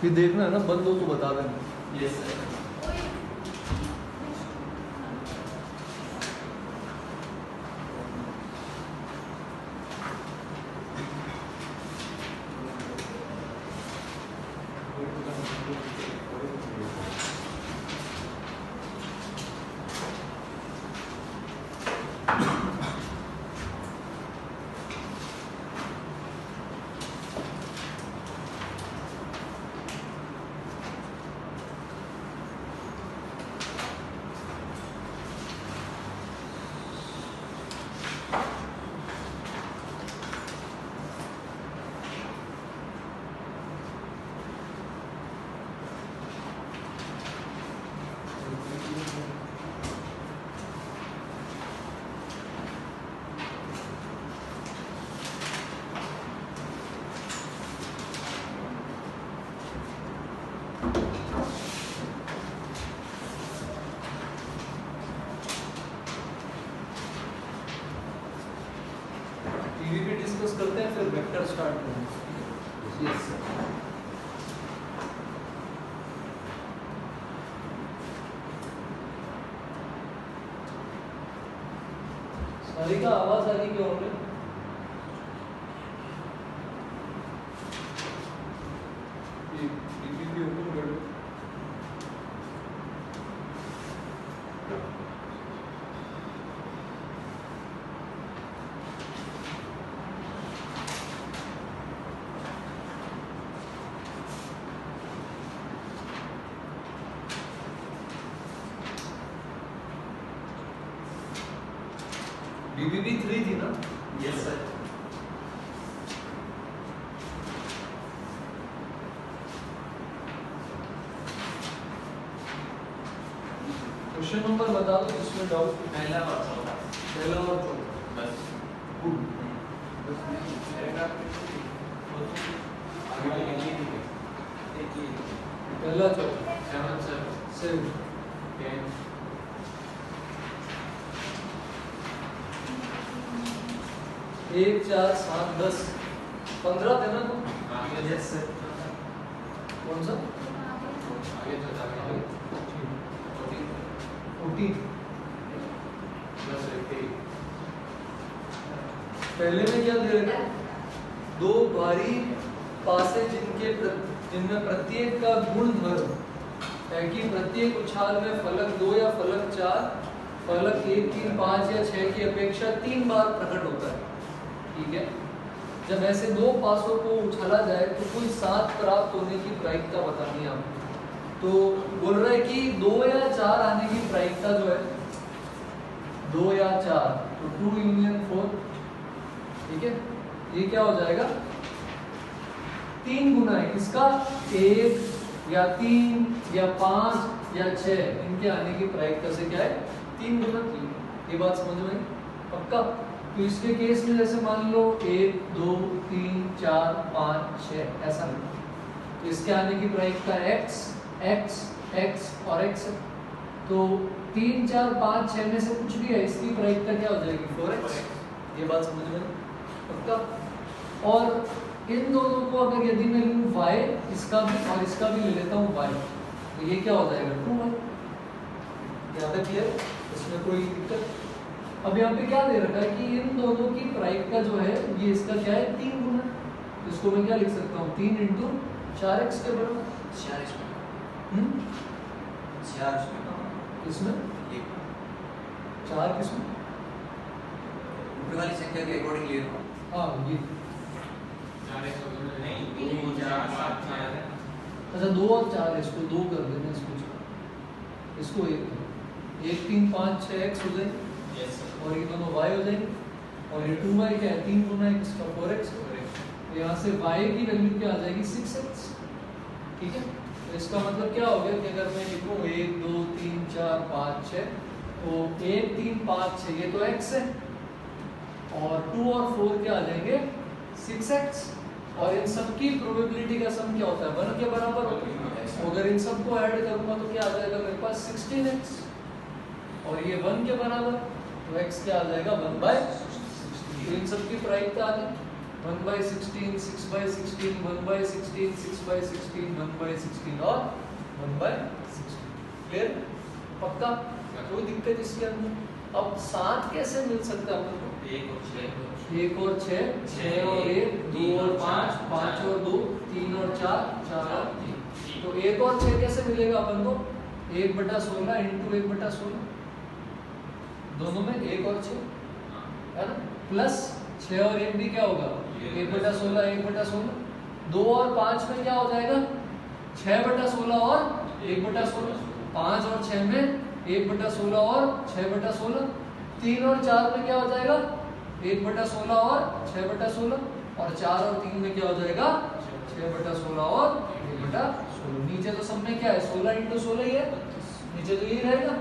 फिर देखना है ना, बंद हो तो बता देना। Yes sir. टीवी पे डिस्कस करते हैं, फिर वेक्टर स्टार्ट करेंगे। Yes sir. सारी का आवाज आ रही क्यों हमने? टीवी ओपन कर दो। बीबीबी 3 थी ना? Yes sir. क्वेश्चन नंबर बता दो जिसमें डाउट। पहला और चौथा। पहला और चौथा बस। गुड। पहला चौथा 7 सर। 7 10 1 4 7 10 15 थे ना तुम? Yes sir. कौन सा? आगे चौथा आगे 14। बस एक पहले में क्या दे रखा है? दो भारी पासे जिनमें प्रत्येक का गुण धर्म है कि प्रत्येक उछाल में फलक 2 या फलक 4 फलक 1 3 5 या 6 की अपेक्षा 3 बार प्रकट होता है। ठीक है, जब ऐसे दो पासों को उछाला जाए तो कुल 7 प्राप्त होने की प्रायिकता बतानी है आपको। तो बोल रहा है कि 2 या 4 आने की प्रायिकता जो है 2 या 4, तो 2 यूनियन 4। ठीक है, ये क्या हो जाएगा? 3 गुना है किसका? 1 या 3 या 5 या 6, इनके आने की प्रायिकता से क्या है? 3 गुना 3। ये बात समझ में आई? पक्का? तो इसके केस में जैसे मान लो 1 2 3 4 5 6 ऐसा नहीं, तो इसके आने की प्रायिकता x x x और x है। तो 3 4 5 6 में से कुछ भी है, इसकी प्रायिकता क्या हो जाएगी? 4x। ये बात समझ में आई? पक्का? और इन दोनों को अगर यदि मैं लूँ y, इसका भी और इसका भी ले लेता हूँ y, तो ये क्या हो जाएगा? 2y। यहाँ तक क्लियर? इसमें कोई दिक्कत? अब यहाँ पे क्या दे रखा है कि इन दोनों की प्रायिकता जो है ये इसका क्या है? 3 गुना। तो इसको मैं क्या लिख सकता हूँ? 3 × 4x के बराबर। 4 किसमें? 4 किसमें? ऊपर वाली संख्या के अकॉर्डिंग ले लो। हाँ ये 4 नहीं 2 4 7 4 अच्छा 2 और 4 है, इसको 2 कर देना, इसको 1 3 5 6 x हो जाएगी। Yes sir. और ये दोनों y हो जाएंगे, और ये 2y क्या है? 3 गुना x का 4x। तो यहाँ से y की वैल्यू क्या आ जाएगी? 6x। ठीक है, तो इसका मतलब क्या हो गया कि अगर मैं लिखूँ 1 2 3 4 5 6, तो 1 3 5 6 ये तो x है, और 2 और 4 क्या आ जाएंगे? 6x। और इन सब की प्रोबेबिलिटी का सम क्या होता है? 1 के बराबर होता है। तो अगर इन सबको ऐड करूँगा तो क्या आ जाएगा मेरे पास? 16x। और ये 1 के बराबर, तो x क्या आ जाएगा? 1/16। तो इन सब की प्रायिकता आ गई। 1/16, 6/16, 1/16, 6/16, 1/16 और 1/16। क्लियर? पक्का? कोई दिक्कत इसके अंदर? अब 7 कैसे मिल सकता है अपन को? 1 और 6, 1 और 6, 6 और 1, 2 और 5, 5 और 2, 3 और 4, 4 और 3। तो 1 और 6 कैसे मिलेगा अपन को? 1/16 इंटू 1/16, दोनों में 1 और 6 है ना, प्लस 6 और 1 भी क्या होगा? 1/16, 1/16। 2 और 5 में क्या हो जाएगा? 6/16 और 1/16। 5 और 6 में 1/16 और 6/16। 3 और 4 में क्या हो जाएगा? 1/16 और 6/16। और 4 और 3 में क्या हो जाएगा? 6/16 और 1/16। नीचे तो सब में क्या है? 16 इंटू 16 ही है, नीचे तो यही रहेगा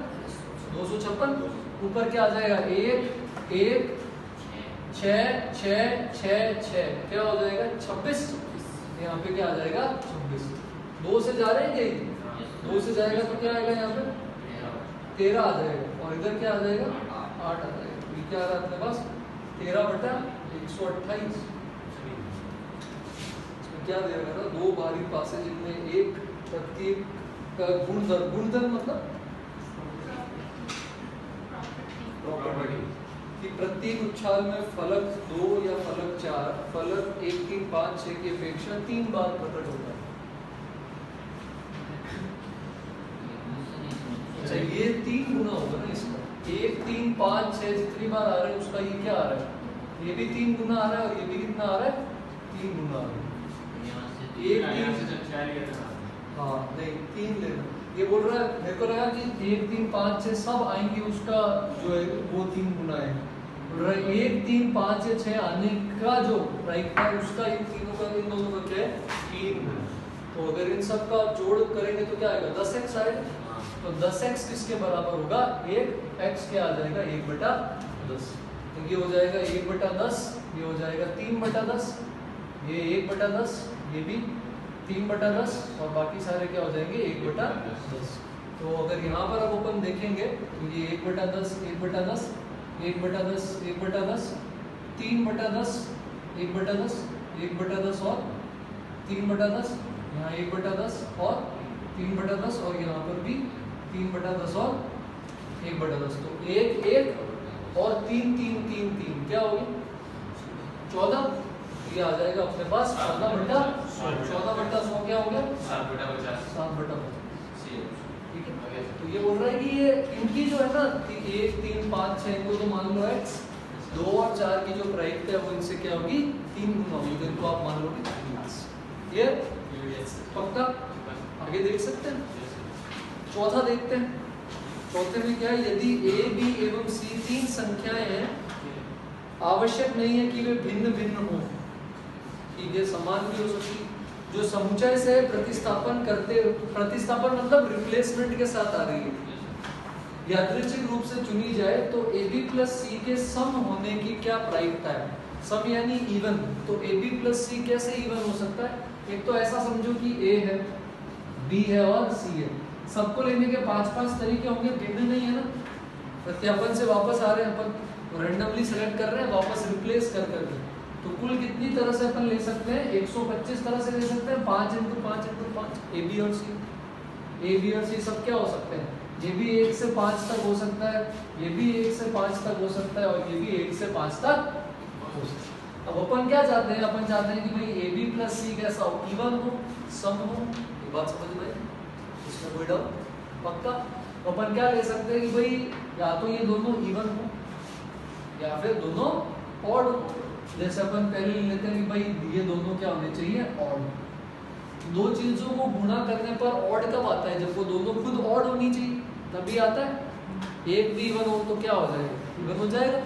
256। ऊपर क्या आ जाएगा? 1 1 6 6 6 6, क्या हो जाएगा? 26। यहाँ पे क्या आ जाएगा? 26। 2 से जा रहे हैं क्या? 2 से जाएगा तो क्या आएगा? यहाँ पे 13 आ जाएगा। और इधर क्या आ जाएगा? 8 आ जाएगा। ये क्या आ रहा है अपने पास? 13/128। इसमें क्या दे रखा था? 2 बाहरी पासे जिनमें एक प्रत्येक का गुणधर्म, गुणधर्म मतलब प्रॉपर्टी कि प्रत्येक उछाल में फलक 2 या फलक 4, फलक 1 3 5 6 की अपेक्षा 3 बार प्रकट होता है। अच्छा, ये 3 गुना होगा ना इसका। 1 3 5 6 जितनी बार आ रहा है उसका ये क्या आ रहा है? ये भी 3 गुना आ रहा है, और ये भी कितना आ रहा है? 3 गुना आ रहा है। हाँ नहीं, 3 लेना। ये बोल रहा है, मेरे को लगा कि 1 3 5 6 सब आएंगे, उसका जो है वो 3 गुना है। बोल रहा है 1 3 5 या 6 आने का जो प्रायिकता है उसका इन तीनों का, इन दोनों का क्या है? 3 गुना। तो अगर इन सब का जोड़ करेंगे तो क्या आएगा? 10x आएगा। तो 10x किसके बराबर होगा? 1x क्या आ जाएगा? 1/10। तो ये हो जाएगा 1/10, ये हो जाएगा 3/10, ये 1/10, ये भी 3/10, और बाकी सारे क्या हो जाएंगे? 1/10। तो अगर यहाँ पर अब अपन देखेंगे तो ये 1/10, 1/10, 1/10, 1/10, 3/10, 1/10, 1/10 और 3/10, यहाँ 1/10 और 3/10, और यहाँ पर भी 3/10 और 1/10। तो 1 1 और 3 3 3 3 क्या हो गया? 14। ये आ जाएगा अपने पास 14/100 क्या हो गया? 7/50। ठीक है। तो ये बोल रहा है कि ये इनकी जो है ना 1 3 5 6 को तो मान लो x, 2 और 4 की जो प्रायिकता है वो इनसे क्या होगी? 3 गुना होगी। तो इनको आप मान लोगे 3x। ये पक्का? आगे देख सकते हैं। चौथा देखते हैं। चौथे में क्या है? यदि a b एवं c 3 संख्याएं हैं, आवश्यक नहीं है कि वे भिन्न भिन्न हों, ठीक है, समान भी हो सकती, जो समुच्चय से प्रतिस्थापन करते, प्रतिस्थापन मतलब रिप्लेसमेंट के साथ आ रही है, यादृच्छिक रूप से चुनी जाए तो ab प्लस c के सम होने की क्या प्रायिकता है? सम यानी इवन। तो ab प्लस c कैसे इवन हो सकता है? एक तो ऐसा समझो कि a है, b है और c है। सबको लेने के 5-5 तरीके होंगे, भिन्न नहीं है ना। प्रत्यापन से वापस आ रहे हैं अपन, रैंडमली सेलेक्ट कर रहे हैं, वापस रिप्लेस कर करके। तो कुल कितनी तरह से अपन ले सकते हैं? 125 तरह से ले सकते हैं। 5 × 5 × 5 ए बी और सी, ए बी और सी सब क्या हो सकते हैं? ये भी 1 से 5 तक हो सकता है, ये भी 1 से 5 तक हो सकता है, और ये भी 1 से 5 तक हो सकता है। अब अपन क्या चाहते हैं? अपन चाहते हैं कि भाई ए बी प्लस सी कैसा हो? इवन हो, सम हो। ये बात समझ में आई? इसमें कोई डाउट? पक्का? तो अपन क्या ले सकते हैं कि भाई या तो ये दोनों इवन हो या फिर दोनों ऑड हो। जैसे अपन पहले लेते हैं कि भाई ये दोनों क्या होने चाहिए? ऑड। दो चीजों को गुणा करने पर ऑड कब आता है? जब वो दोनों खुद ऑड होनी चाहिए तभी आता है। एक भी इवन हो तो क्या हो जाएगा? इवन हो जाएगा।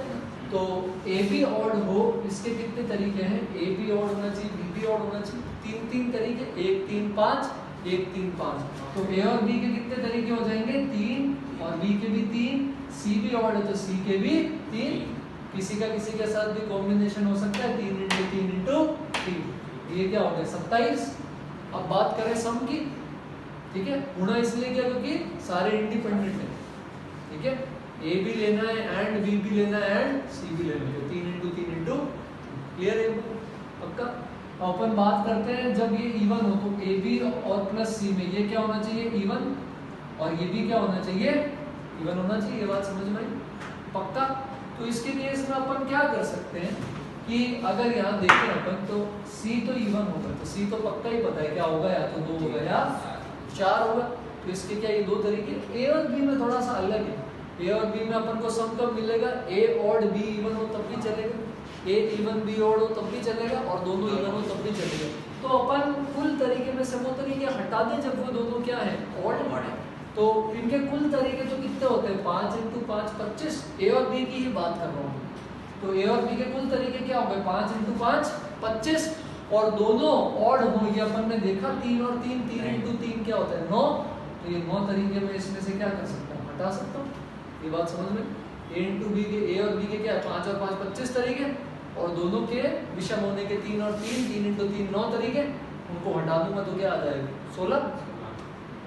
तो ए बी ऑड हो, इसके कितने तरीके हैं? ए बी ऑड होना चाहिए, बी भी ऑड होना चाहिए। 3 तरीके, 1 3 5, 1 3 5। तो ए और बी के कितने तरीके हो जाएंगे? 3, और बी के भी 3। सी भी ऑड है तो सी के भी 3। किसी का किसी के साथ भी कॉम्बिनेशन हो सकता है, 3 × 3 × 3। ये क्या हो गया? 27। अब बात करें सम की, ठीक है। गुणा इसलिए क्या? क्योंकि सारे इंडिपेंडेंट है, ठीक है। ए भी लेना है एंड बी भी लेना है एंड सी भी लेना है, 3 × 3 × क्लियर है। पक्का। अपन बात करते हैं जब ये इवन हो तो ए बी और प्लस सी में ये क्या होना चाहिए, इवन, और ये भी क्या होना चाहिए, इवन होना चाहिए। ये बात समझ में आई? पक्का। तो इसके केस में अपन क्या कर सकते हैं कि अगर यहाँ देखें अपन तो C तो इवन होगा, तो C तो पक्का ही पता है क्या होगा, या तो 2 होगा या 4 होगा। तो इसके क्या ये दो तरीके, A और B में थोड़ा सा अलग है। A और B में अपन को सम कब मिलेगा, A और B इवन हो तब भी चलेगा, A इवन B और हो तब भी चलेगा, और दोनों इवन हो तब भी चलेगा। तो अपन कुल तरीके में से वो तरीके हटा दें जब वो दोनों क्या है, ऑड। तो इनके कुल तरीके तो कितने होते हैं, 5 × 5 25। A और B की ही बात कर रहा हूँ। तो A और B के कुल तरीके क्या हो गए, 5 × 5 25, और दोनों ऑड हो, ये अपन ने देखा 3 और 3, 3 × 3 क्या होता है 9। तो ये 9 तरीके में इसमें से क्या कर सकता हूँ, हटा सकता हूँ। ये बात समझ में। A × B के, A और B के क्या है 5 और 5 25 तरीके, और दोनों के विषम होने के 3 और 3, 3 × 3 9 तरीके। उनको हटा दूंगा तो क्या आ जाएगा 16,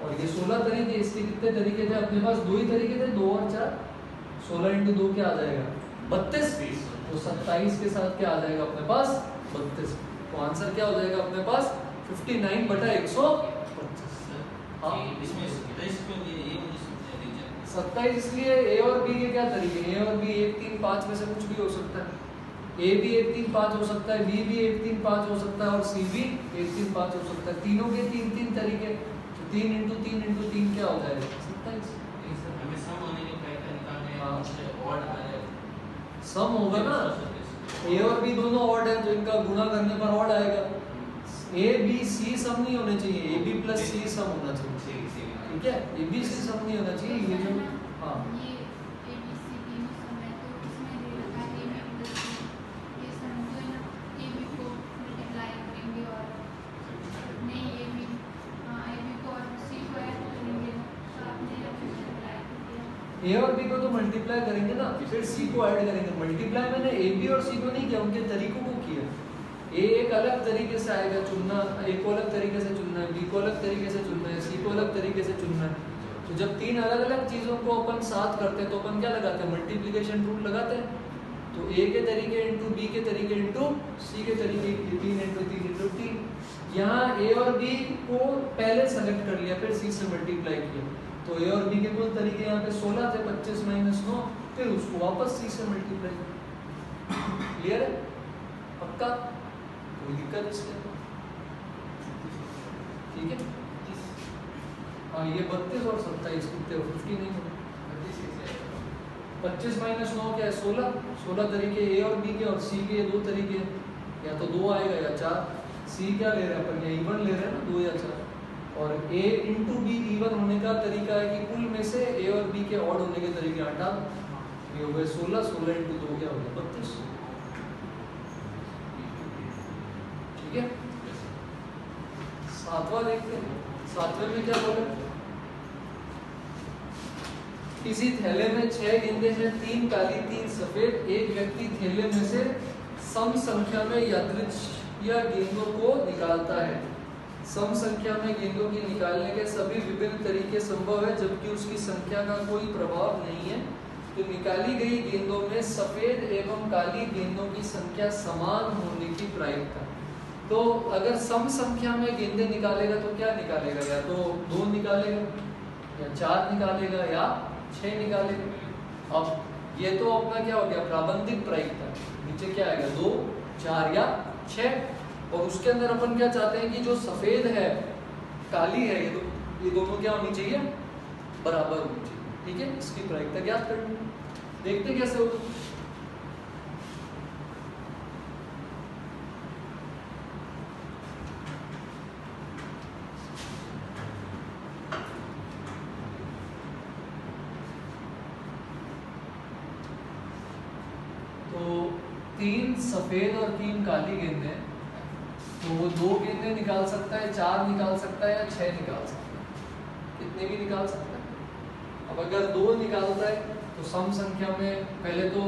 और ये 16 तरीके। इसके कितने तरीके थे अपने पास, 2 ही तरीके थे, 2 और 4। 16 × 2 क्या आ जाएगा 32। तो 27 के साथ क्या आ जाएगा अपने पास 32। तो आंसर क्या हो जाएगा अपने पास 59/125। 27 इसलिए A और B के क्या तरीके, A और B 1 3 5 में से कुछ भी हो सकता है। A भी 1 3 5 हो सकता है, B भी 1 3 5 हो सकता है, और C भी 1 3 5 हो सकता है। तीनों के 3 3 तरीके। 3 × 3 × 3 क्या हो जाएगा 27। सम होगा ना, A और B दोनों ऑड है तो इनका गुणा करने पर ऑड आएगा। A B C सम नहीं होने चाहिए, A B + C सम होना चाहिए। ठीक है, A B C सम नहीं होना चाहिए। ये जो हाँ A और B को तो मल्टीप्लाई करेंगे ना, फिर C को ऐड करेंगे। मल्टीप्लाई मैंने A B और C को नहीं किया, उनके तरीकों को किया। A एक अलग तरीके से आएगा चुनना, A को अलग तरीके से चुनना है, B को अलग तरीके से चुनना है, C को अलग तरीके से चुनना है। तो जब 3 अलग अलग चीज़ों को अपन साथ करते हैं तो अपन क्या लगाते हैं, मल्टीप्लिकेशन रूल लगाते हैं। तो A के तरीके × B के तरीके × C के तरीके 3 × 3 × 3। यहाँ A और B को पहले सेलेक्ट कर लिया, फिर C से मल्टीप्लाई किया। तो A और B के कुल तरीके यहाँ पे 16 थे, 25 - 9, फिर उसको वापस C से मल्टीप्लाई किया। क्लियर है? पक्का? कोई दिक्कत इसमें? ठीक है। हाँ, ये 32 और 27 कितने हो, 50 नहीं हो। 25 - 9 क्या है 16। 16 तरीके A और B के, और C के 2 तरीके, या तो 2 आएगा या 4। C क्या ले रहे हैं अपन, या इवन ले रहे हैं ना, 2 या 4। और A × B इवन होने का तरीका है कि कुल में से A और B के ऑड होने के तरीके हटा दो। ये हो गए 16, 16 × 2 क्या हो गया 32। ठीक है। 7वां देखते हैं। 7वें में क्या बोले, किसी थैले में 6 गेंदें हैं, 3 काली 3 सफेद। एक व्यक्ति थैले में से सम संख्या में यादृच्छिक गेंदों को निकालता है। सम संख्या में गेंदों के निकालने के सभी विभिन्न तरीके संभव है, जबकि उसकी संख्या का कोई प्रभाव नहीं है। तो निकाली गई गेंदों में सफेद एवं काली गेंदों की संख्या समान होने की प्रायिकता। तो अगर सम संख्या में गेंदें निकालेगा तो क्या निकालेगा, या तो 2 निकालेगा, या 4 निकालेगा, या 6 निकालेगा। अब ये तो अपना क्या हो गया, प्राबंधिक प्रायिकता। नीचे क्या आएगा, 2 4 या 6। और उसके अंदर अपन क्या चाहते हैं कि जो सफेद है काली है, ये दोनों क्या होनी चाहिए, बराबर होनी चाहिए। ठीक है, इसकी प्रायिकता ज्ञात करनी है। देखते कैसे होगा। तो 3 सफेद और 3 काली गेंदें, तो वो 2 गेंदें निकाल सकता है, 4 निकाल सकता है, या 6 निकाल सकता है। कितने भी निकाल सकता है। अब अगर 2 निकालता है तो सम संख्या में पहले तो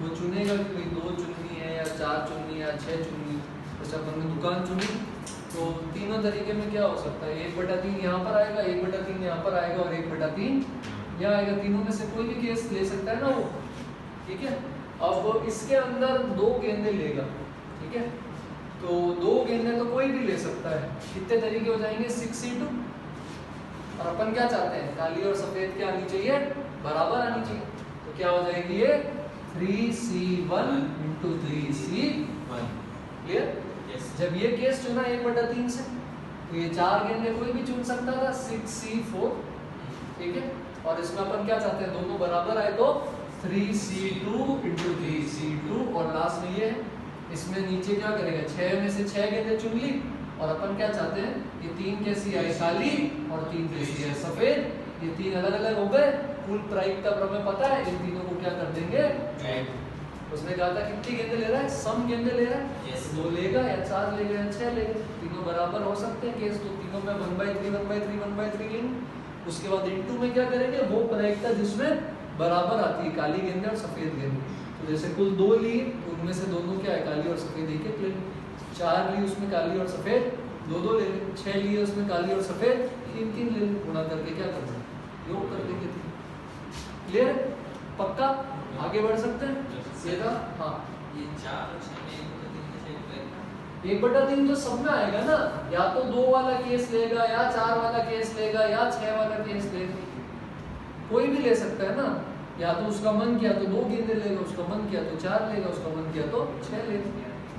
वो चुनेगा कि भाई 2 चुननी है, या 4 चुननी है, या 6 चुननी। जैसे अपन ने दुकान चुनी, तो तीनों तरीके में क्या हो सकता है, 1/3 यहाँ पर आएगा, 1/3 यहाँ पर आएगा, और 1/3 यहाँ आएगा। तीनों में से कोई भी केस ले सकता है ना वो। ठीक है। अब इसके अंदर 2 गेंदें लेगा। ठीक है, तो 2 गेंदें तो कोई भी ले सकता है। कितने तरीके हो जाएंगे 6C2, और अपन क्या चाहते हैं काली और सफेद क्या आनी चाहिए बराबर आनी चाहिए। तो क्या हो जाएगी ये 3C1 × 3C1। क्लियर? जब ये केस चुना 1/3 से तो ये 4 गेंदें कोई भी चुन सकता था 6C4, ठीक है। और इसमें अपन क्या चाहते हैं दोनों बराबर आए तो 3C2 × 3C2, और लास्ट में ये है इसमें नीचे क्या करेगा 6 में से 6 गेंदें चुन ली, और अपन क्या चाहते हैं ये 3 कैसी आई काली और 3 कैसी है सफेद, ये 3 अलग अलग हो गए। कुल प्रायिकता प्रमेय पता है, इन तीनों को क्या कर देंगे उसने कहा था कितनी गेंदें ले रहा है सम गेंदें ले रहा है 2 लेगा या 4 लेगा या 6 लेगा, तीनों बराबर हो सकते हैं केस, तो तीनों में 1/3 1/3 1/3 लेंगे। उसके बाद इनटू में क्या करेंगे वो प्रायिकता जिसमें बराबर आती है काली गेंदें और सफेद गेंदें। तो जैसे कुल 2 लिए उनमें से दोनों क्या है काली और सफेद एक एक ले लें, 4 लिए उसमें काली और सफेद 2 ले लें, 6 लिए उसमें काली और सफेद 3 ले लें, गुणा करके क्या कर देंगे योग कर देंगे। क्लियर है? पक्का आगे बढ़ सकते हैं? ये था हाँ, ये 4 और 6 में 1/3 1/3 तो सब में आएगा ना, या तो 2 वाला केस लेगा या 4 वाला केस लेगा या 6 वाला केस लेगा, कोई भी ले सकता है ना। या तो उसका मन किया तो 2 गेंदें लेगा, उसका मन किया तो 4 लेगा, उसका मन किया तो 6 लेगा।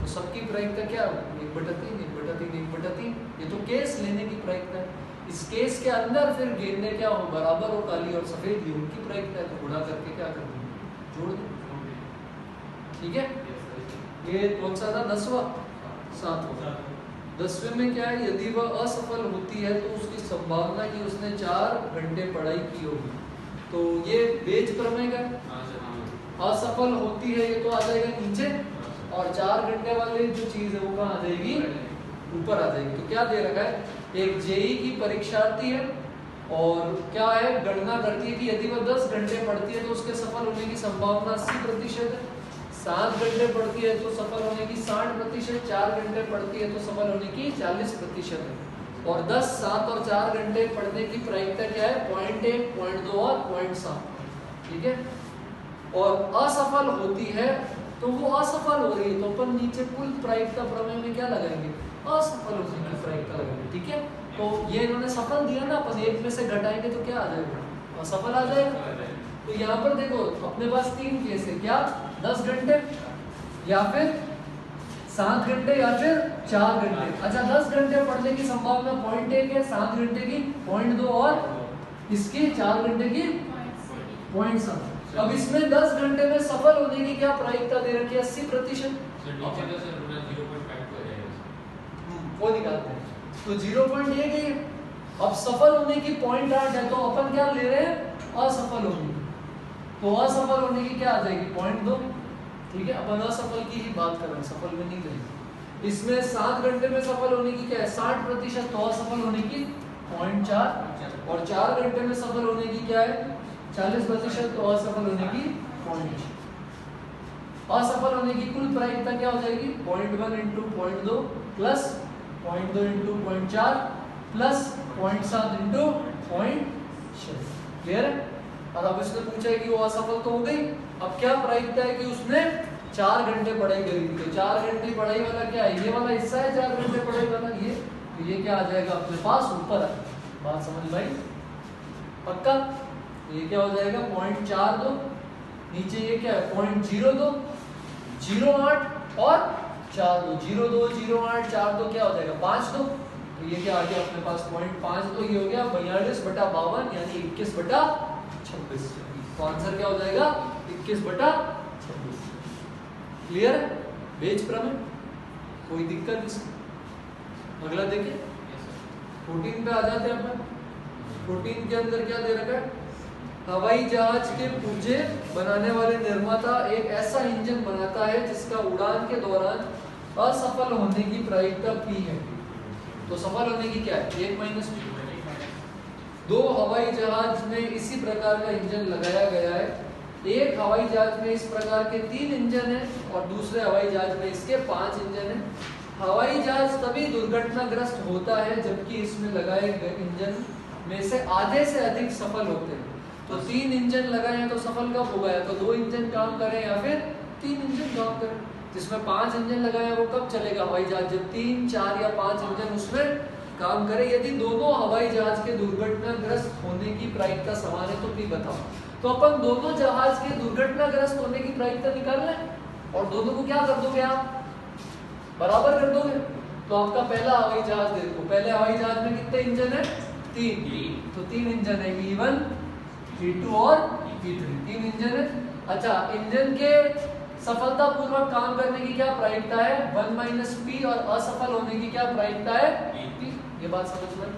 तो सबकी प्रायिकता क्या 1/3 1/3 1/3, ये तो केस लेने की प्रायिकता है। इस केस के अंदर फिर गेंदें क्या हो बराबर हो काली और सफेद, ये उनकी प्रायिकता है, तो गुणा करके क्या कर देंगे जोड़ दें। ठीक है, ये कौन सा था 10वां 7वां। 10वें में क्या है यदि वह असफल होती है तो उसकी संभावना कि उसने 4 घंटे पढ़ाई की होगी, तो ये बेज प्रमेय का असफल होती है ये तो आ जाएगा नीचे, और 4 घंटे वाली जो चीज है वो कहाँ आ जाएगी ऊपर आ जाएगी। तो क्या दे रखा है एक जेई की परीक्षार्थी है और क्या है गणना करती है कि यदि वह 10 घंटे पढ़ती है तो उसके सफल होने की संभावना 80% है, 7 घंटे पढ़ती है तो सफल होने की 60%, 4 घंटे पढ़ती है तो सफल होने की 40% है, और 10, 7 और 4 घंटे पढ़ने की प्रायिकता क्या है 0.1, 0.2 और 0.7। ठीक है, और असफल होती है तो वो असफल हो रही है तो अपन नीचे कुल प्रायिकता प्रमेय में क्या लगाएंगे असफल होने की प्रायिकता लगाएंगे। ठीक है, तो ये इन्होंने सफल दिया ना, अपन 1 में से घटाएंगे तो क्या आ जाएगा असफल आ जाएगा। तो यहाँ पर देखो अपने पास 3 केस है, क्या 10 घंटे या फिर 7 घंटे या फिर 4 घंटे। अच्छा 10 घंटे पढ़ने की संभावना 0.1 है, 7 घंटे की 0.2 और इसकी 4 घंटे की 0.7। अब इसमें 10 घंटे में सफल होने की क्या प्रायिकता दे रखी है 80%, वो निकालते हैं तो 0.1 है। अब सफल होने की 0.8 है तो अपन क्या ले रहे हैं असफल होने की, तो असफल होने की क्या आ जाएगी 0.2। ठीक है, अपन असफल की ही बात कर रहे हैं, सफल में नहीं लेंगे। इसमें 7 घंटे में सफल होने की क्या है 60%, तो असफल होने की 0.4, और 4 घंटे में सफल होने की क्या है 40%, तो असफल होने की 0.6। असफल होने की कुल प्रायिकता क्या हो जाएगी 0.1 × 0.2 प्लस 0.2 × 0.4 प्लस 0.7 × 0.6। क्लियर है? और अब इसने पूछा है कि वो असफल तो हो गई, अब क्या प्रायिकता है कि उसने 4 घंटे पढ़ाई करी थी, तो 4 घंटे पढ़ाई वाला क्या है ये वाला हिस्सा है 4 घंटे पढ़ाई वाला ये, तो ये क्या आ जाएगा अपने पास ऊपर। बात समझ में आई? पक्का? ये क्या हो जाएगा 0.42, नीचे ये क्या है 0.02, 0.8 और 4.2, 0.2 0.8 4.2 क्या हो जाएगा 5.2, तो ये क्या आ गया अपने पास 0.5, ये हो गया 42/52 यानी 21/26। तो आंसर क्या हो जाएगा 21/26। क्लियर है? बेज प्रमेय कोई दिक्कत इसमें? अगला देखिए 14 पे आ जाते हैं अपन। 14 के अंदर क्या दे रखा है हवाई जहाज के पुर्जे बनाने वाले निर्माता एक ऐसा इंजन बनाता है जिसका उड़ान के दौरान असफल होने की प्रायिकता P है। तो सफल होने की क्या है 1 - P। 2 हवाई जहाज में इसी प्रकार का इंजन लगाया गया है, एक हवाई जहाज में इस प्रकार के 3 इंजन हैं और दूसरे हवाई जहाज में इसके 5 इंजन हैं। हवाई जहाज तभी दुर्घटनाग्रस्त होता है जबकि इसमें लगाए गए इंजन में से आधे से अधिक सफल होते हैं। तो 3 इंजन लगाए हैं तो सफल कब होगा, या तो 2 इंजन काम करें या फिर 3 इंजन काम करें। जिसमें 5 इंजन लगाया वो कब चलेगा हवाई जहाज? जब 3, 4 या 5 इंजन उसमें काम करे। यदि दोनों हवाई जहाज के दुर्घटनाग्रस्त होने की प्रायिकता समान है तो भी बताओ। तो अपन दोनों जहाज के दुर्घटनाग्रस्त होने की प्रायिकता निकाल लें और दोनों को क्या कर दोगे आप? बराबर कर दोगे। तो आपका पहला हवाई जहाज देखो, पहले हवाई जहाज में कितने इंजन है? 3। तो 3 इंजन है, E1, E2 और E3, 3 इंजन है। अच्छा, इंजन के सफलतापूर्वक काम करने की क्या प्रायिकता है? 1 - P, और असफल होने की क्या प्रायिकता है? P। ये बात समझ में?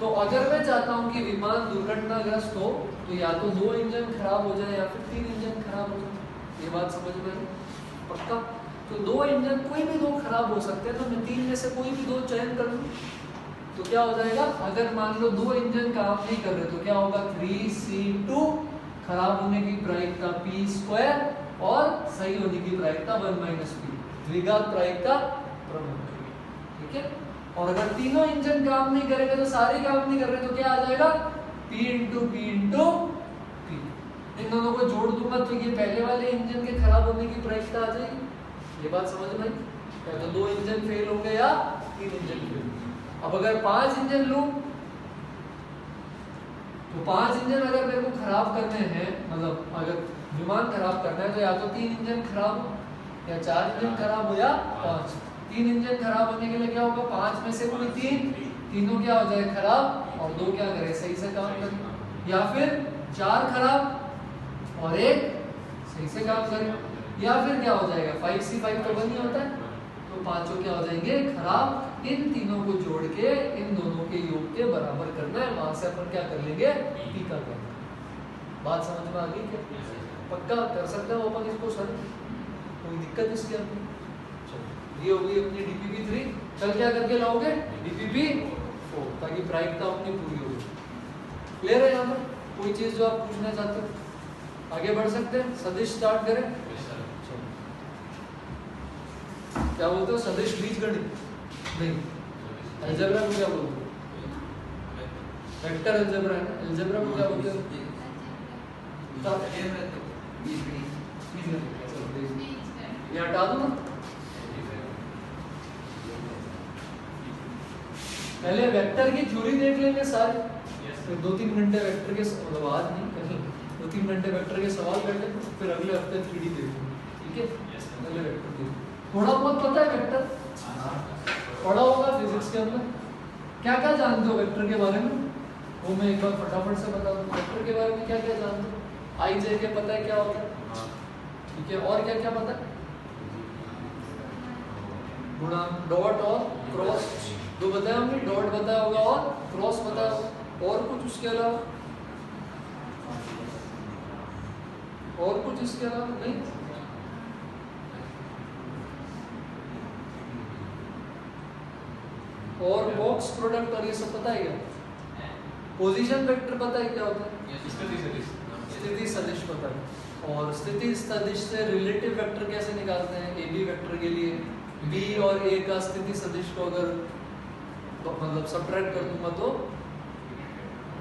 तो अगर मैं चाहता हूं कि विमान दुर्घटनाग्रस्त हो तो या तो 2 इंजन खराब हो जाए या फिर 3 इंजन खराब हो जाए। ये बात समझ में? पक्का? तो 2 इंजन, कोई भी 2 खराब हो सकते हैं, तो मैं 3 में से कोई भी 2 चयन कर लूं तो क्या हो जाएगा? अगर मान लो 2 इंजन काम नहीं कर रहे तो क्या होगा? 3C2, खराब होने की प्रायिकता P², और सही होने की प्रायिकता 1 - P, द्विघात प्रायिकता प्रमुख। ठीक है? और अगर तीनों इंजन काम नहीं करेंगे तो सारे काम नहीं कर रहे तो क्या आ जाएगा? P × P × P। इन दोनों को जोड़ दूंगा तो ये पहले वाले इंजन के खराब होने की प्रायिकता आ जाएगी। ये बात समझ में? या तो 2 इंजन फेल होंगे या 3 इंजन फेल होंगे। अब अगर 5 इंजन लूं तो 5 इंजन अगर मेरे को खराब करने हैं, मतलब अगर विमान खराब करना है तो या तो 3 इंजन खराब हो या 4 इंजन खराब हो या 5। 3 इंजन खराब होने के लिए क्या होगा? 5 में से कोई 3, तीनों क्या हो जाए? खराब, और 2 क्या करे? सही से काम करे। या फिर 4 खराब और 1 सही से काम करे। या फिर क्या हो जाएगा? 5C5 तो 1 ही होता है, तो पांचों क्या हो जाएंगे? खराब। इन तीनों को जोड़ के इन दोनों के योग के बराबर करना है, वहां से अपन क्या कर लेंगे? P का करना। बात समझ में आ गई क्या? पक्का कर सकते हो अपन इसको सर, कोई दिक्कत इसके अंदर? चलो, ये होगी अपनी DPP3। कल क्या करके लाओगे? DPP4, ताकि प्रायिकता अपनी पूरी हो। क्लियर है? यहाँ पर कोई चीज जो आप पूछना चाहते हो? आगे बढ़ सकते हैं। सदिश स्टार्ट करें। क्या बोलते हो? सदिश बीजगणित नहीं, अलजेब्रा को क्या बोलते हो? वेक्टर अलजेब्रा है ना। अलजेब्रा को क्या बोलते हो? ये हटा दो ना। पहले वेक्टर की थ्योरी देख लेंगे सारे, फिर 2-3 घंटे वेक्टर के, मतलब आज नहीं, कल 2-3 घंटे वेक्टर के सवाल कर लेंगे, फिर अगले हफ्ते 3D देखेंगे। ठीक है? पहले वेक्टर देखेंगे। थोड़ा बहुत पता है वेक्टर? पढ़ा होगा फिजिक्स के अंदर। क्या क्या जानते हो वेक्टर के बारे में? वो मैं एक बार फटाफट से बता दूं। वेक्टर के बारे में क्या क्या जानते हो? आई जे के पता है क्या होता है? ठीक है, और क्या क्या पता है? गुणांक, डॉट और क्रॉस, दो बताया हमने, डॉट बताया होगा और क्रॉस बताया होगा। और कुछ उसके अलावा? और कुछ इसके अलावा नहीं? और बॉक्स प्रोडक्ट और ये सब पता है क्या? पोजीशन वेक्टर पता है क्या होता है? स्थिति सदिश पता है। और स्थिति सदिश से रिलेटिव वेक्टर कैसे निकालते हैं? ए बी वेक्टर के लिए बी और ए का स्थिति सदिश को अगर तो मतलब सबट्रैक्ट कर दूंगा तो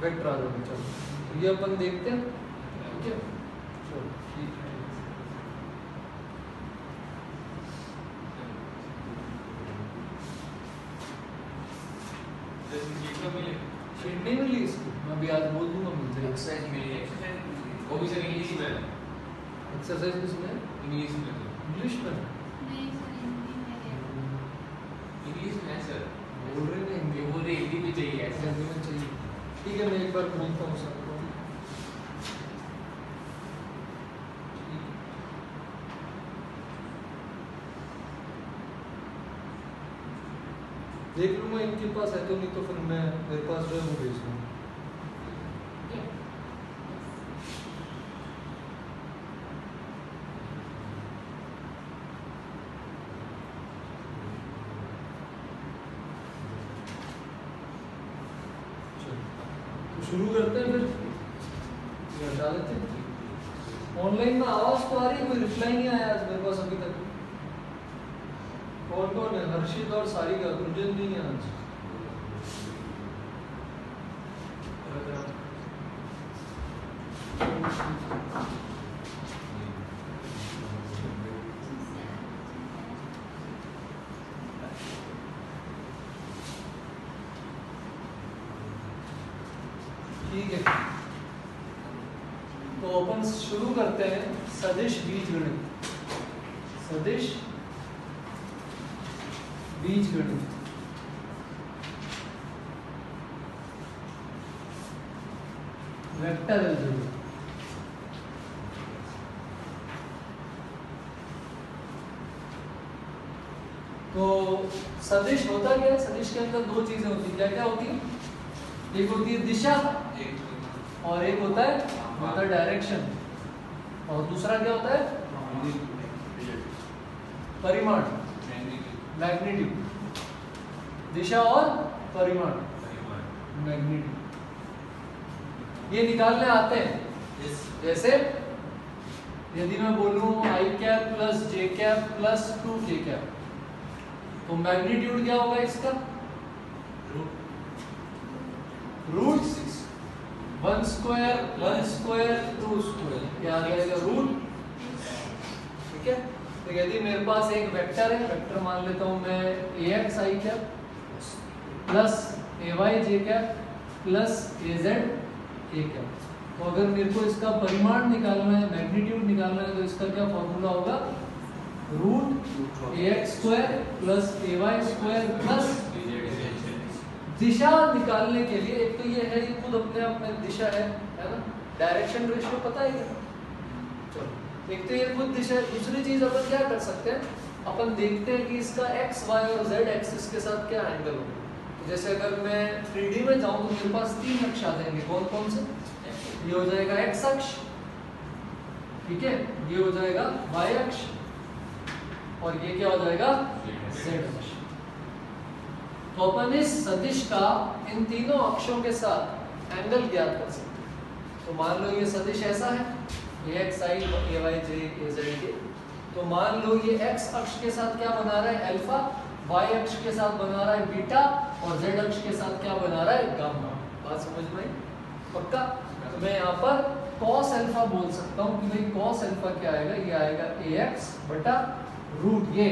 वेक्टर आ जाएगा। चलो, तो ये अपन देखते हैं। ठीक है, चलो ठीक है। शीट नहीं मिली इसकी, मैं अभी आज बोल दूंगा मुझे। एक्सरसाइज मिली है, वो भी सर इंग्लिश में है। एक्सरसाइज किसमें? इंग्लिश में। इंग्लिश में? नहीं सर, हिंदी में है। इंग्लिश में है सर। बोल रहे हैं हिंदी, बोल रहे हिंदी में चाहिए ऐसा। हिंदी में चाहिए। ठीक है, मैं एक बार बोलता हूँ सबको। देख लूंगा इनके पास है तो, नहीं तो फिर मैं मेरे पास जो है वो भेज दूंगा। शुरू करते हैं फिर, हटा देते हैं। ऑनलाइन में आवाज तो आ रही है, कोई रिप्लाई नहीं आया आज मेरे पास अभी तक। कौन कौन है? हर्षित और सारिका, गुंजन नहीं है आज। ठीक है, तो अपन शुरू करते हैं सदिश बीजगणित। सदिश बीजगणित। Vector algebra. तो सदिश होता क्या है? सदिश के अंदर दो चीजें होती हैं। क्या क्या होती है? एक होती है दिशा और एक होता है डायरेक्शन, और दूसरा क्या होता है? परिमाण, मैग्नीट्यूड। दिशा और परिमाण, मैग्नीट्यूड, ये निकालने आते हैं। जैसे यदि मैं बोलूं आई कैप प्लस जे कैप प्लस 2k कैप, तो मैग्नीट्यूड क्या होगा इसका? रूट 1 स्क्वायर 1 स्क्वायर 2 स्क्वायर, क्या आ जाएगा? रूट। ठीक है, तो यदि मेरे पास एक वेक्टर है, वेक्टर मान लेता हूं मैं ax I cap plus ay J cap plus az a cap, तो अगर मेरे को इसका परिमाण निकालना है, मैग्नीट्यूड निकालना है, तो इसका क्या फॉर्मूला होगा? Root ax square plus ay square plus. दिशा निकालने के लिए एक तो ये है, ये खुद अपने आप में दिशा है ना? डायरेक्शन रेशियो पता है क्या? चलो, एक तो ये खुद दिशा है। दूसरी चीज अपन क्या कर सकते हैं, अपन देखते हैं कि इसका x, y और z एक्सिस के साथ क्या एंगल होगा। तो जैसे अगर मैं 3D में जाऊं तो मेरे पास 3 अक्ष आ जाएंगे। कौन कौन से? ये हो जाएगा x अक्ष, ठीक है, ये हो जाएगा y अक्ष, और ये क्या हो जाएगा? z अक्ष। तो अपन इस सदिश का इन तीनों अक्षों के साथ एंगल ज्ञात कर सकते हैं। तो मान लो ये सदिश ऐसा है, ax i ay j az के, तो मान लो ये x अक्ष के साथ क्या बना रहा है? अल्फा, y अक्ष के साथ बना रहा है बीटा, और z अक्ष के साथ क्या बना रहा है? गामा। बात समझ में आई? पक्का? तो मैं यहाँ पर cos अल्फा बोल सकता हूँ कि भाई cos अल्फा क्या आएगा? ये आएगा ax बटा रूट ये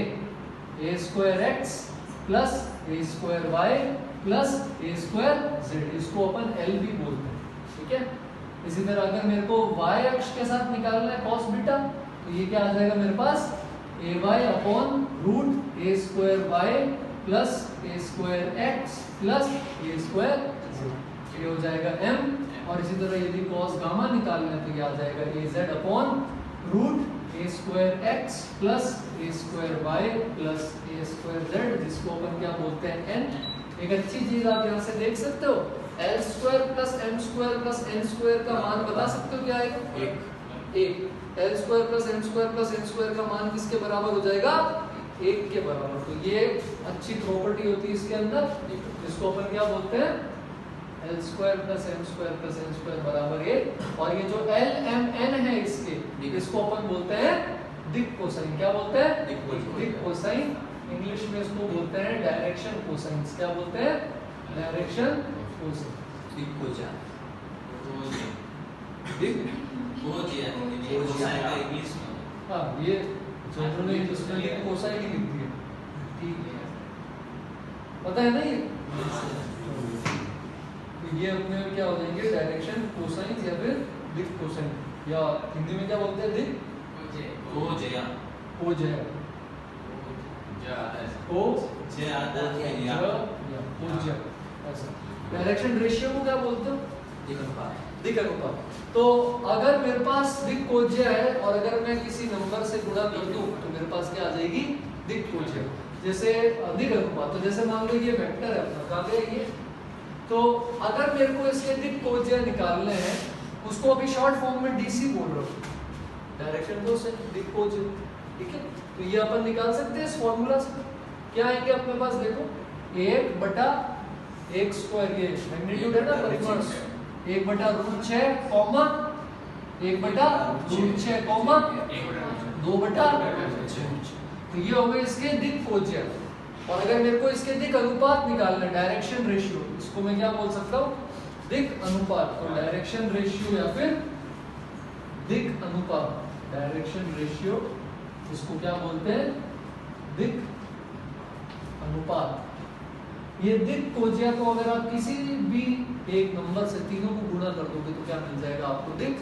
a square x plus a square y plus a square z, इसको अपन l भी बोलते हैं। ठीक है, इसी तरह अगर मेरे को y अक्ष के साथ निकालना है cos बीटा, तो ये क्या आ जाएगा मेरे पास? ay upon root a square y plus a square x plus a square z, ये हो जाएगा m। और इसी तरह यदि cos गामा निकालना है तो ये आ जाएगा az upon root a square x plus a square y plus a square z, जिसको अपन क्या बोलते हैं? n। एक अच्छी चीज आप यहाँ से देख सकते हो, l square plus m square plus n square का मान बता सकते हो क्या आएगा? एक। l square plus m square plus n square का मान किसके बराबर हो जाएगा? 1 के बराबर। तो ये अच्छी प्रॉपर्टी होती है इसके अंदर, जिसको अपन क्या बोलते हैं? l square plus m square plus n square बराबर 1। और ये जो l m n है इसके, इसको अपन बोलते हैं दिक् कोसाइन। क्या बोलते हैं? दिक् कोसाइन। इंग्लिश में इसको बोलते हैं डायरेक्शन कोसाइन। क्या बोलते हैं? Direction cosine. दिक् कोसाइन। दिक् कोसाइन का इंग्लिश में। हाँ, ये जनरल में इसमें दिक् कोसाइन ही लिखती है। ठीक है, पता है ना ये? ये अपने क्या हो जाएंगे? डायरेक्शन कोसाइन या फिर दिक् कोसाइन, या हिंदी में क्या बोलते हैं? दिक् कोजया। कोजया। कोजया ऐसा। डायरेक्शन रेशियो को क्या बोलते हो? दिक् अनुपात। तो अगर मेरे पास दिक् कोजया है और अगर मैं किसी नंबर से गुणा कर दूं तो मेरे पास क्या आ जाएगी? दिक् कोजया। जैसे दिक् अनुपात, तो जैसे मान लो ये वेक्टर है अपना, कहाँ पे ये? तो अगर मेरे को इसके दिक् कोजया निकालने हैं, उसको अभी शॉर्ट फॉर्म में डीसी बोल रहा हूँ, डायरेक्शन दो से दिक् कोजया। ठीक है, तो ये अपन निकाल सकते हैं इस फॉर्मूला से। क्या आएंगे अपने पास? देखो, 1 बटा 1 स्क्वायर, ये मैग्नीट्यूड है ना, परिमाण, 1 बटा रूट 6 कॉमा 1 बटा रूट 6 कॉमा 2 बटा। तो ये हो गए इसके दिक् कोजया। और अगर मेरे को इसके दिक् अनुपात निकालना है, डायरेक्शन रेशियो, इसको मैं क्या बोल सकता हूँ? दिक् अनुपात। और डायरेक्शन रेशियो या फिर दिक् अनुपात, डायरेक्शन रेशियो, इसको क्या बोलते हैं? दिक् अनुपात। ये दिक कोजिया को अगर आप किसी भी एक नंबर से तीनों को गुणा कर दोगे तो क्या मिल जाएगा आपको? दिक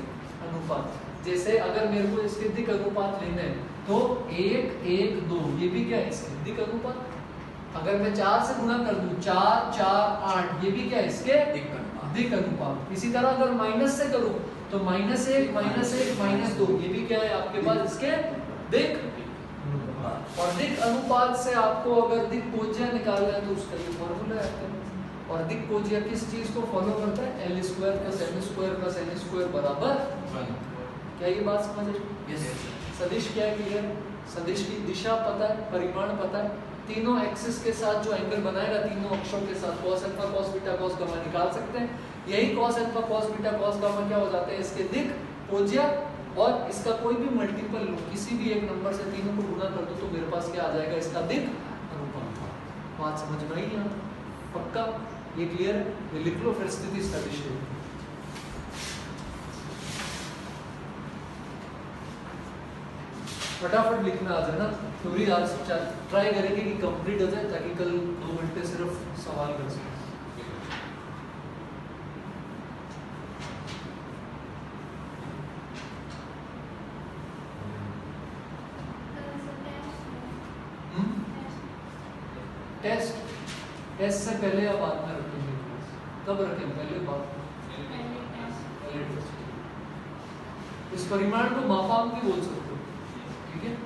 अनुपात। जैसे अगर मेरे को इसके दिक अनुपात लेने हैं तो 1 1 2 ये भी क्या है इसके दिक अनुपात। अगर मैं 4 से गुणा कर दूं 4 4 8 ये भी क्या है इसके दिक अनुपात। इसी तरह अगर माइनस से करूं तो -1 -1 -2 ये भी क्या है आपके पास इसके दिक। और दिक अनुपात से आपको अगर दिक कोजिया निकालना है तो उसका ये फॉर्मूला है। और दिक कोजिया किस चीज को फॉलो करता है? L² + m² + n² बराबर 1। क्या ये बात समझ रहे? यस। सदिश क्या है? क्लियर? सदिश की दिशा पता है, परिमाण पता है, तीनों एक्सिस के साथ जो एंगल बनाएगा तीनों अक्षों के साथ cos alpha cos beta cos gamma निकाल सकते हैं। यही cos alpha cos beta cos gamma क्या हो जाते हैं? इसके दिक कोजिया। और इसका कोई भी मल्टीपल लो, किसी भी एक नंबर से तीनों को गुणा कर दो तो मेरे पास क्या आ जाएगा? इसका दिक अनुपात। बात समझ में आई यहाँ? पक्का? ये क्लियर है? ये लिख लो फिर स्थिति सदिश है। फटाफट लिखना आ जाए ना, थ्योरी आज ट्राई करेंगे कि कंप्लीट हो जाए ताकि कल 2 घंटे सिर्फ सवाल कर सकें। टेस्ट से पहले या बाद में रखेंगे? कब रखें? पहले बात। पहले टेस्ट। इस परिमाण को मापांक भी बोल सकते हो, ठीक है?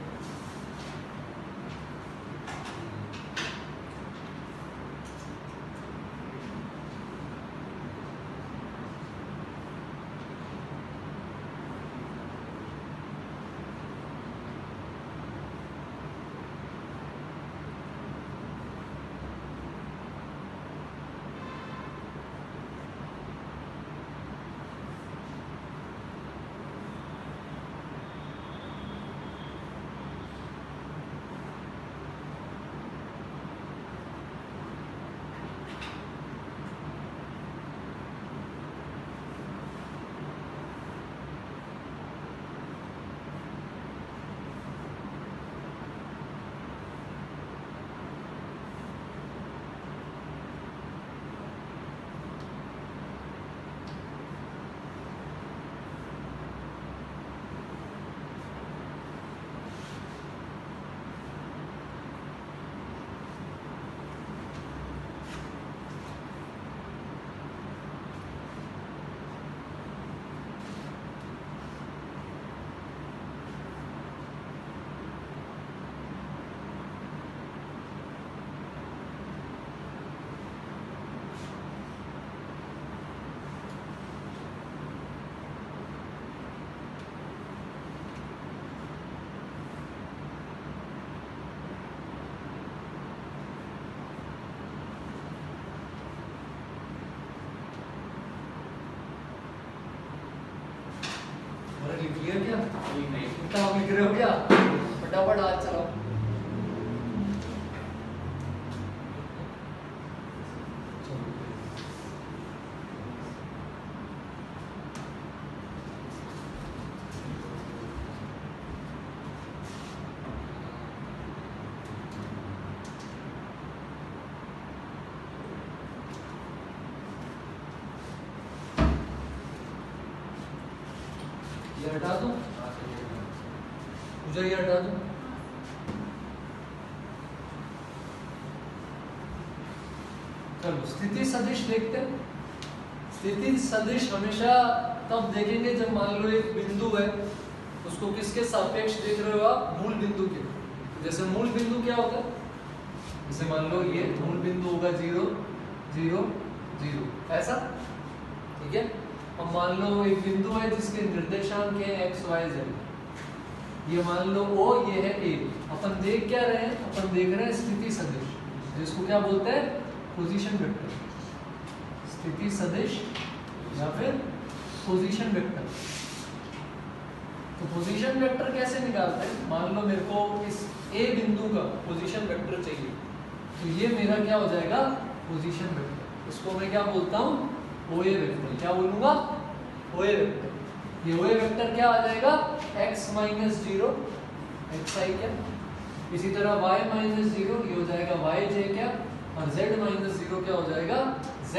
क्लियर क्या? इतना लिख रहे हो क्या? फटाफट आज चलाओ। ये हटा दूं? मुझे ये हटा दूं? चलो स्थिति सदिश देखते हैं। स्थिति सदिश हमेशा तब देखेंगे जब मान लो एक बिंदु है, उसको किसके सापेक्ष देख रहे हो आप? मूल बिंदु के। जैसे मूल बिंदु क्या होगा? जैसे मान लो ये मूल बिंदु होगा 0 0 0 ऐसा, ठीक है? अब मान लो एक बिंदु है जिसके निर्देशांक है x y z, ये मान लो O, ये है A। अपन देख क्या रहे हैं? अपन देख रहे हैं स्थिति सदिश, जिसको क्या बोलते हैं? Position vector. स्थिति सदिश या फिर पोजीशन वेक्टर। तो पोजीशन वेक्टर कैसे निकालते हैं? मान लो मेरे को इस A बिंदु का पोजीशन वेक्टर चाहिए, तो ये मेरा क्या हो जाएगा? Position vector. इसको मैं क्या बोलता हूँ? OA vector. क्या बोलूंगा? OA vector. ये OA वेक्टर क्या आ जाएगा? x - 0 xi क्या, इसी तरह y - 0 ये हो जाएगा yj क्या और z माइनस 0 क्या हो जाएगा z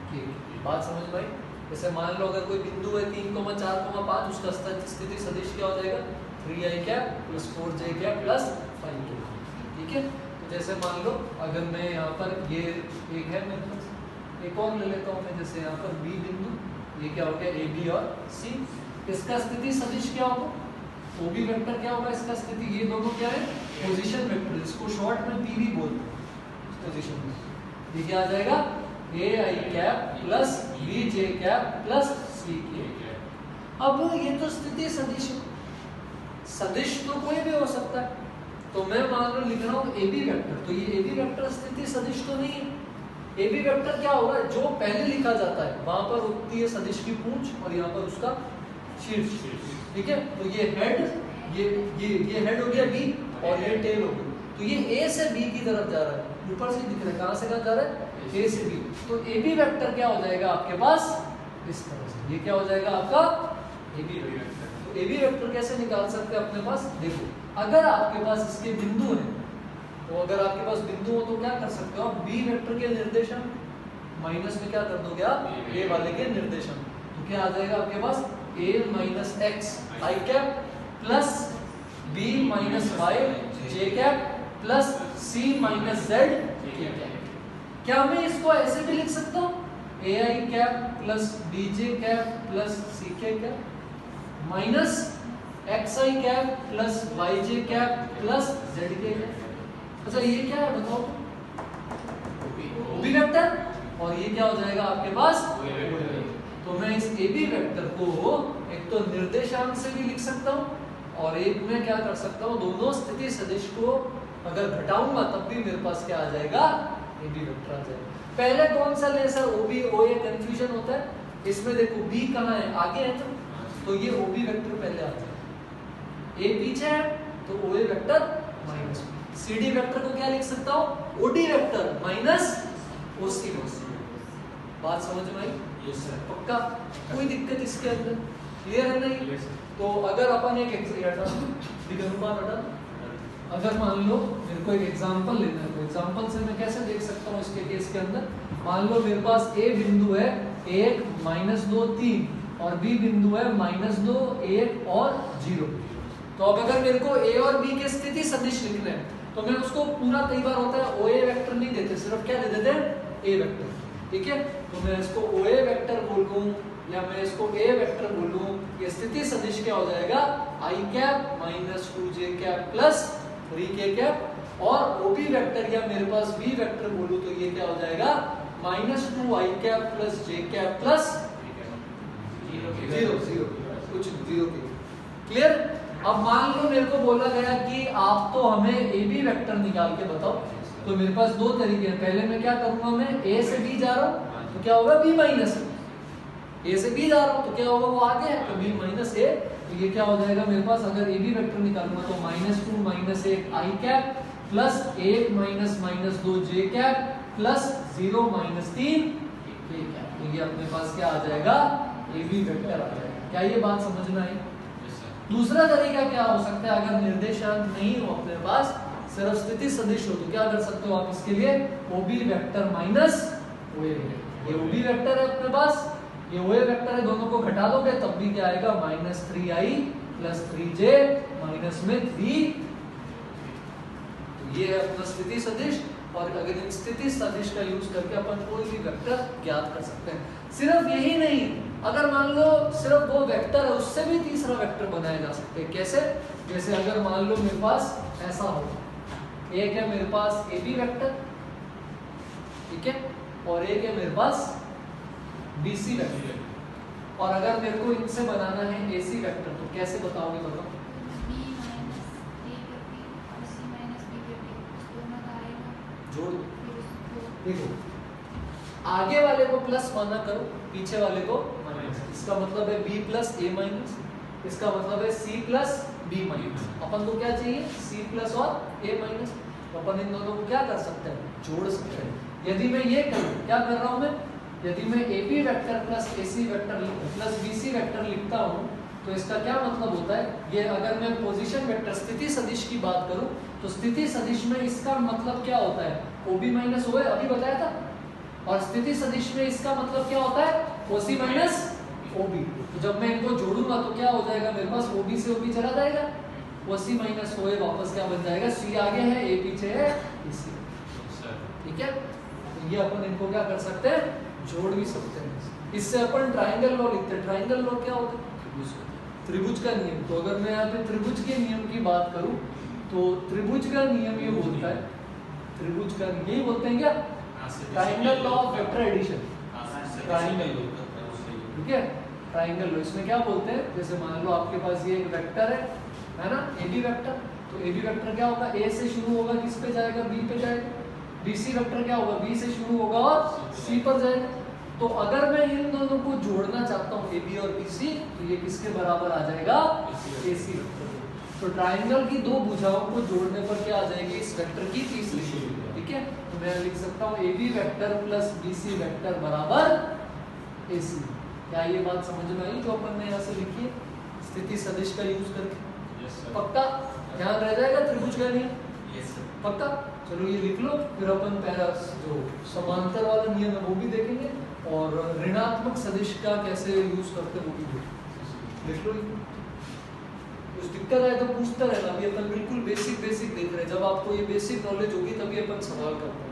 k। बात समझ में आई? जैसे मान लो अगर कोई बिंदु है 3,4,5 उसका स्थिति सदिश क्या हो जाएगा 3i cap plus 4j cap plus 5k। ठीक है, तो जैसे मान लो अगर मैं यहाँ पर ये एक है मेरे पास, एक और ले लेता हूँ मैं, जैसे यहाँ पर b बिंदु, ये क्या हो गया a b और c, इसका स्थिति सदिश क्या होगा OB वेक्टर क्या होगा इसका स्थिति, ये दोनों क्या है पोजीशन वेक्टर, इसको शॉर्ट में PV बोलते हैं पोजीशन में। ये क्या आ जाएगा AI cap plus BJ cap plus CK। अब ये तो स्थिति सदिश है, सदिश तो कोई भी हो सकता है, तो मैं मान लो लिख रहा हूँ AB वेक्टर, तो ये AB वेक्टर स्थिति सदिश तो नहीं है। AB वेक्टर क्या होगा, जो पहले लिखा जाता है वहां पर होती है सदिश की पूंछ और यहाँ पर उसका शीर्ष। ठीक है, तो ये हेड, ये हेड हो गया B और ये टेल हो गया, तो ये A से B की तरफ जा रहा है, ऊपर से दिख रहा है, कहां से कहां जा रहा है A से B। तो AB वेक्टर क्या हो जाएगा आपके पास इस तरह से, ये क्या हो जाएगा आपका AB वेक्टर। तो AB वेक्टर कैसे निकाल सकते हैं अपने पास, देखो अगर आपके पास इसके बिंदु हैं, तो अगर आपके पास बिंदु हो तो क्या कर सकते हो आप, B वेक्टर के निर्देशन माइनस में क्या कर दोगे आप A वाले के निर्देशन, तो क्या आ जाएगा आपके पास A minus X I cap plus B minus Y J cap plus C minus Z K cap. क्या मैं इसको ऐसे भी लिख सकता हूँ AI cap plus BJ cap plus CK cap minus XI cap plus YJ cap plus ZK cap. अच्छा ये क्या है बताओ, OB वेक्टर, और ये क्या हो जाएगा आपके पास तो मैं इस AB वेक्टर को एक तो निर्देशांक से भी लिख सकता हूँ और एक में क्या कर सकता हूँ, दोनों स्थिति सदिश को अगर घटाऊंगा तब भी मेरे पास क्या आ जाएगा AB वेक्टर आ जाएगा। पहले कौन सा ले सर OB OA कंफ्यूजन होता है, इसमें देखो B कहाँ है आगे है, तो ये OB वेक्टर पहले आता है, A पीछे है तो OA vector minus, CD vector को क्या लिख सकता हूँ OD vector minus OC vector. बात समझ में आई? Yes sir. पक्का, कोई दिक्कत इसके अंदर, क्लियर है नहीं? Yes sir. तो अगर अपन एक अगर मान लो मेरे को एक एग्जांपल लेना है, तो एग्जांपल से मैं कैसे देख सकता हूँ इसके केस के अंदर, मान लो मेरे पास A बिंदु है 1 -2 3 और B बिंदु है -2 1 और 0। तो अब अगर मेरे को A और B के स्थिति सदिश लिखने हैं तो मैं उसको पूरा, कई बार होता है OA वेक्टर नहीं देते, सिर्फ क्या दे देते हैं A वेक्टर। ठीक है, तो मैं इसको OA वेक्टर बोलूं या मैं इसको A वेक्टर बोलूं, ये स्थिति सदिश क्या हो जाएगा I cap minus 2j cap plus 3k cap, और OB वेक्टर या मेरे पास B वेक्टर बोलूं तो ये क्या हो जाएगा -2i cap plus j cap plus 0 कुछ 0 के। क्लियर? अब मान लो मेरे को बोला गया कि आप तो हमें AB वेक्टर निकाल के बताओ, तो मेरे पास दो तरीके हैं। पहले मैं क्या करूंगा, मैं A से B जा रहा हूं तो क्या होगा B माइनस, A से B जा रहा हूं तो क्या होगा वो आगे है तो B माइनस A, तो ये क्या हो जाएगा मेरे पास, अगर AB वेक्टर निकालूंगा तो -2 -1 i cap plus 1 -2 j cap plus 0 -3 k cap, तो ये अपने पास क्या आ जाएगा AB वेक्टर आ जाएगा। क्या ये बात समझ में आई? दूसरा तरीका क्या हो सकता है, अगर निर्देशांक नहीं हो अपने पास, सिर्फ स्थिति सदिश हो, तो क्या कर सकते हो आप इसके लिए OB vector minus OA vector. ये OB वेक्टर है अपने पास, ये OA वेक्टर है, दोनों को घटा दोगे तब भी क्या आएगा -3i प्लस 3j माइनस में 3। ये है अपना स्थिति सदिश, और अगर इन स्थिति सदिश का यूज करके अपन कोई भी वेक्टर ज्ञात कर सकते हैं। सिर्फ यही नहीं, अगर मान लो सिर्फ वो वेक्टर है उससे भी तीसरा वेक्टर बनाया जा सकते हैं। कैसे? जैसे अगर मान लो मेरे पास ऐसा हो, एक है मेरे पास AB वेक्टर, ठीक है, और एक है मेरे पास BC वेक्टर, और अगर मेरे को इनसे बनाना है AC वेक्टर तो कैसे बताओगे बताओ? B माइनस A पर B और C माइनस B पर B, उस दोनों का आएगा, जोड़ दो। फिर उसको देखो आगे वाले को प्लस माना करो, पीछे वाले को माइनस, इसका मतलब है B प्लस A माइनस, इसका मतलब है C प्लस B माइनस। अपन को क्या चाहिए C प्लस और A माइनस, तो अपन इन दोनों को क्या कर सकते हैं, जोड़ सकते हैं। यदि मैं ये करूं, क्या कर रहा हूं मैं, यदि मैं AB vector plus AC vector plus BC vector लिखता हूं तो इसका क्या मतलब होता है, ये अगर मैं पोजीशन वेक्टर स्थिति सदिश की बात करूं तो स्थिति सदिश में इसका मतलब क्या होता है, OB माइनस OA अभी बताया था। और स्थिति सदिश में इसका मतलब क्या होता है? OC minus OB। तो जब मैं इनको जोड़ूंगा तो क्या हो जाएगा मेरे पास? OB से OB चला जाएगा, OC माइनस OA वापस क्या बन जाएगा? C आगे है, A पीछे है, BC। ठीक है, तो ये अपन इनको क्या कर सकते हैं? जोड़ भी सकते हैं। इससे अपन ट्राइंगल लॉ लिखते हैं। ट्राइंगल लॉ क्या होता है? त्रिभुज का नियम। तो अगर मैं यहाँ पे त्रिभुज के नियम की बात करूं तो त्रिभुज का नियम ये बोलता है, त्रिभुज का यही बोलते हैं क्या? Triangle law of vector addition. Triangle law, ठीक है, ट्राइंगल लॉ। इसमें क्या बोलते हैं? जैसे मान लो आपके पास ये एक वेक्टर है ना, AB वेक्टर। तो AB वेक्टर क्या होगा? A से शुरू होगा, किस पे जाएगा? B पे जाएगा। BC वेक्टर क्या होगा? B से शुरू होगा और C पर जाएगा। तो अगर मैं इन दोनों को जोड़ना चाहता हूँ AB और BC, तो ये किसके बराबर आ जाएगा? AC vector. तो ट्राइंगल की दो भुजाओं को जोड़ने पर क्या आ जाएगी? इस वेक्टर की तीसरी भुजा। ठीक है, तो मैं लिख सकता हूँ AB vector plus BC vector बराबर AC। क्या ये बात समझ में आई जो अपन ने यहाँ से लिखी है स्थिति सदिश का यूज करके? पक्का ध्यान रह जाएगा त्रिभुज का नियम? पक्का। चलो ये लिख लो, फिर अपन जो समांतर वाला नियम है वो भी देखेंगे और ऋणात्मक सदिश का कैसे यूज करते हैं वो भी देखेंगे। लिख लो ये। कुछ दिक्कत आए तो पूछता रहना। अभी अपन बिल्कुल बेसिक देख रहे हैं। जब आपको ये बेसिक नॉलेज होगी तभी अपन सवाल करते हैं।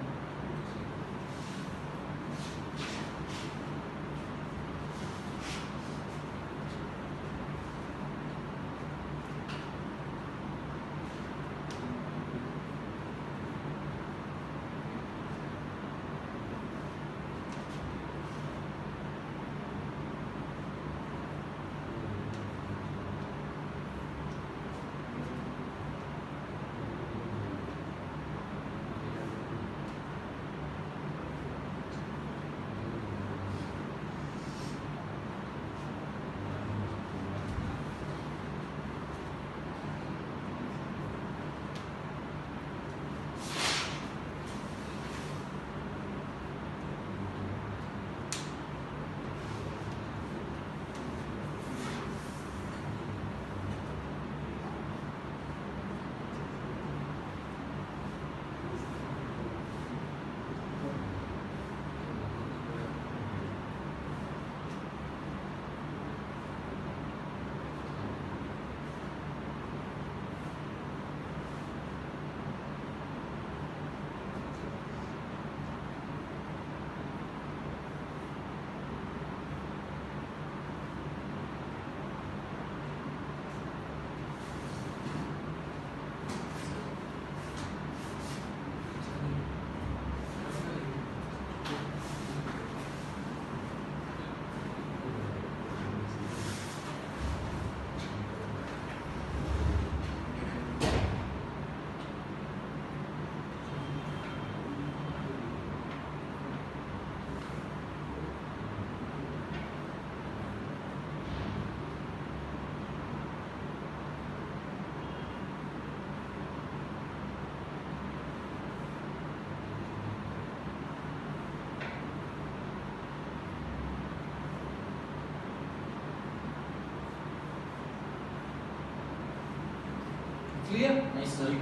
क्लियर? नहीं सर।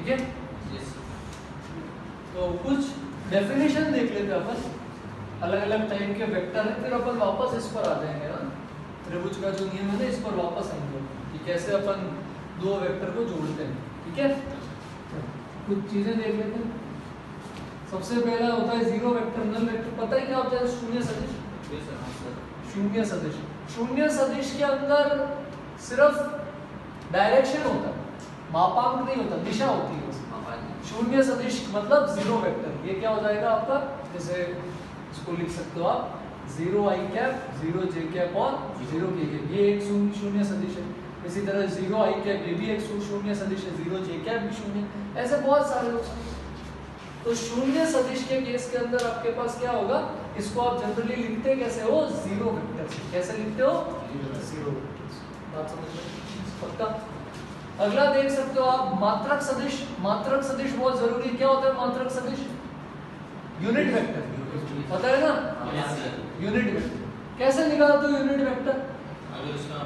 ठीक है। Yes. तो कुछ डेफिनेशन देख लेते हैं अपन, अलग अलग टाइप के वेक्टर है, फिर अपन वापस इस पर आ जाएंगे ना, त्रिभुज का जो नियम है ना, इस पर वापस आएंगे कि कैसे अपन दो वेक्टर को जोड़ते हैं, ठीक है। कुछ चीजें देख लेते हैं। सबसे पहला होता है जीरो वेक्टर, नल वेक्टर। पता है क्या होता है शून्य सदिश? Yes, sir. हाँ, sir. शून्य सदिश, शून्य सदिश के अंदर सिर्फ डायरेक्शन होता है, मापांक नहीं होता, दिशा होती है बस। पापा जी. शून्य सदिश मतलब जीरो वेक्टर। ये क्या हो जाएगा आपका, जैसे इसको लिख सकते हो आप, जीरो आई कैप, जीरो जे कैप और जीरो के कैप, ये एक शून्य सदिश है। इसी तरह जीरो आई कैप, ये भी एक शून्य सदिश है, जीरो जे कैप भी शून्य, ऐसे बहुत सारे होते हैं। तो शून्य सदिश के केस के अंदर आपके पास क्या होगा, इसको आप जनरली लिखते कैसे हो, जीरो वेक्टर से। कैसे लिखते हो, जीरो वेक्टर से। बात समझ में पक्का। अगला देख सकते हो आप मात्रक सदिश। मात्रक सदिश बहुत जरूरी है। क्या होता है मात्रक सदिश? यूनिट वेक्टर, पता है ना, Yes, sir. Unit vector. कैसे निकालते हो यूनिट वेक्टर? अगर उसका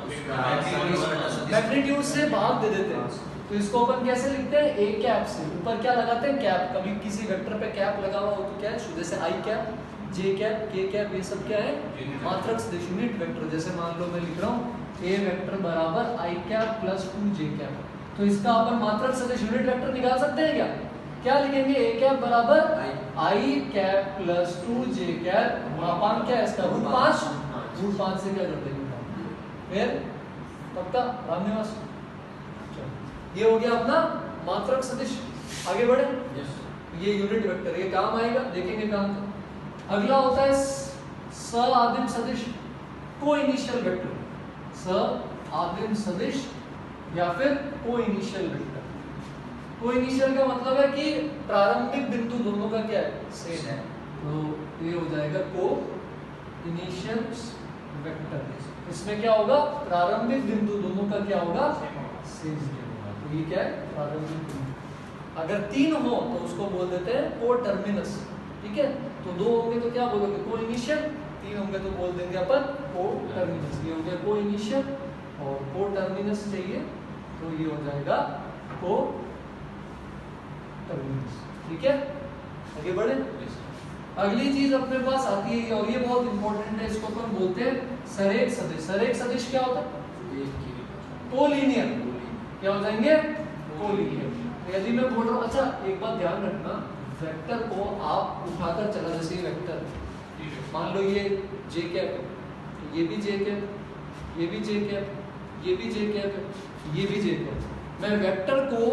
मैग्नीट्यूड से भाग दे देते हैं। तो इसको अपन कैसे लिखते हैं, ए कैप से। ऊपर क्या लगाते हैं, कैप। कभी किसी वेक्टर पे कैप लगा हुआ हो तो क्या है, जैसे आई cap, J cap, K cap, ये सब क्या है, मात्रक सदिश, यूनिट वेक्टर। जैसे मान लो मैं लिख रहा हूँ ए वेक्टर बराबर आई कैप प्लस 2 जे कैप, तो इसका अपन मात्रक सदिश यूनिट वेक्टर निकाल सकते हैं क्या? क्या लिखेंगे, ए कैप बराबर आई कैप प्लस 2 जे कैप, मापांक क्या है इसका, √5। √5 से क्या कर देंगे फिर, पक्का रामनिवास। ये हो गया अपना मात्रक सदिश। आगे बढ़े। Yes. ये यूनिट वेक्टर, ये काम आएगा, देखेंगे काम का। अगला होता है सआदिम सदिश, को इनिशियल वेक्टर। सआदिम सदिश या फिर को इनिशियल वेक्टर। को इनिशियल का मतलब है कि प्रारंभिक बिंदु दोनों का क्या है, सेम है। तो ये हो जाएगा को इनिशियल वेक्टर। इसमें क्या होगा, प्रारंभिक बिंदु दोनों का क्या होगा, सेम होगा। तो ये क्या है, प्रारंभिक बिंदु। अगर 3 हो तो उसको बोल देते हैं को टर्मिनस, ठीक है। तो 2 होंगे तो क्या बोलोगे, को इनिशियल। 3 होंगे तो बोल देंगे अपन को टर्मिनस। ये हो गया को इनिशियल, और को टर्मिनस चाहिए तो ये हो जाएगा को टर्मिनस, ठीक है। आगे बढ़े। अगली चीज अपने पास आती है, और ये बहुत इंपॉर्टेंट है, इसको अपन बोलते हैं सरेख सदिश। सरेख सदिश क्या होता है, कोलिनियर। क्या हो जाएंगे, कोलिनियर। यदि मैं बोल रहा हूँ, अच्छा एक बात ध्यान रखना, वेक्टर को आप उठाकर चला, जैसे ये वेक्टर मान लो ये जे कैप है, तो ये भी जे कैप, ये भी जे कैप, ये भी जे कैप है, ये भी जे कैप। मैं वेक्टर को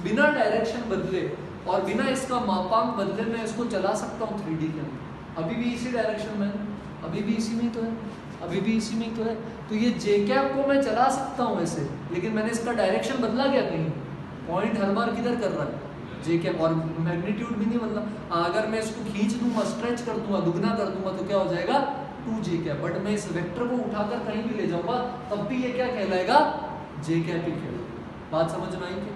बिना डायरेक्शन बदले और बिना इसका मापांक बदले मैं इसको चला सकता हूँ 3D के अंदर। अभी भी इसी डायरेक्शन में, अभी भी इसी में तो है, अभी भी इसी में तो है। तो ये जे कैप को मैं चला सकता हूँ ऐसे, लेकिन मैंने इसका डायरेक्शन बदला क्या, कहीं पॉइंट हर बार किधर कर रहा है, जे कैप, और मैग्नीट्यूड भी नहीं बदला। अगर मैं इसको खींच दूंगा, स्ट्रेच कर दूंगा, दुगना कर दूंगा, तो क्या हो जाएगा 2 जे कैप। बट मैं इस वेक्टर को उठाकर कहीं भी ले जाऊंगा तब भी ये क्या कहलाएगा, जे कैप ही कहलाएगा। बात समझ में आई क्या?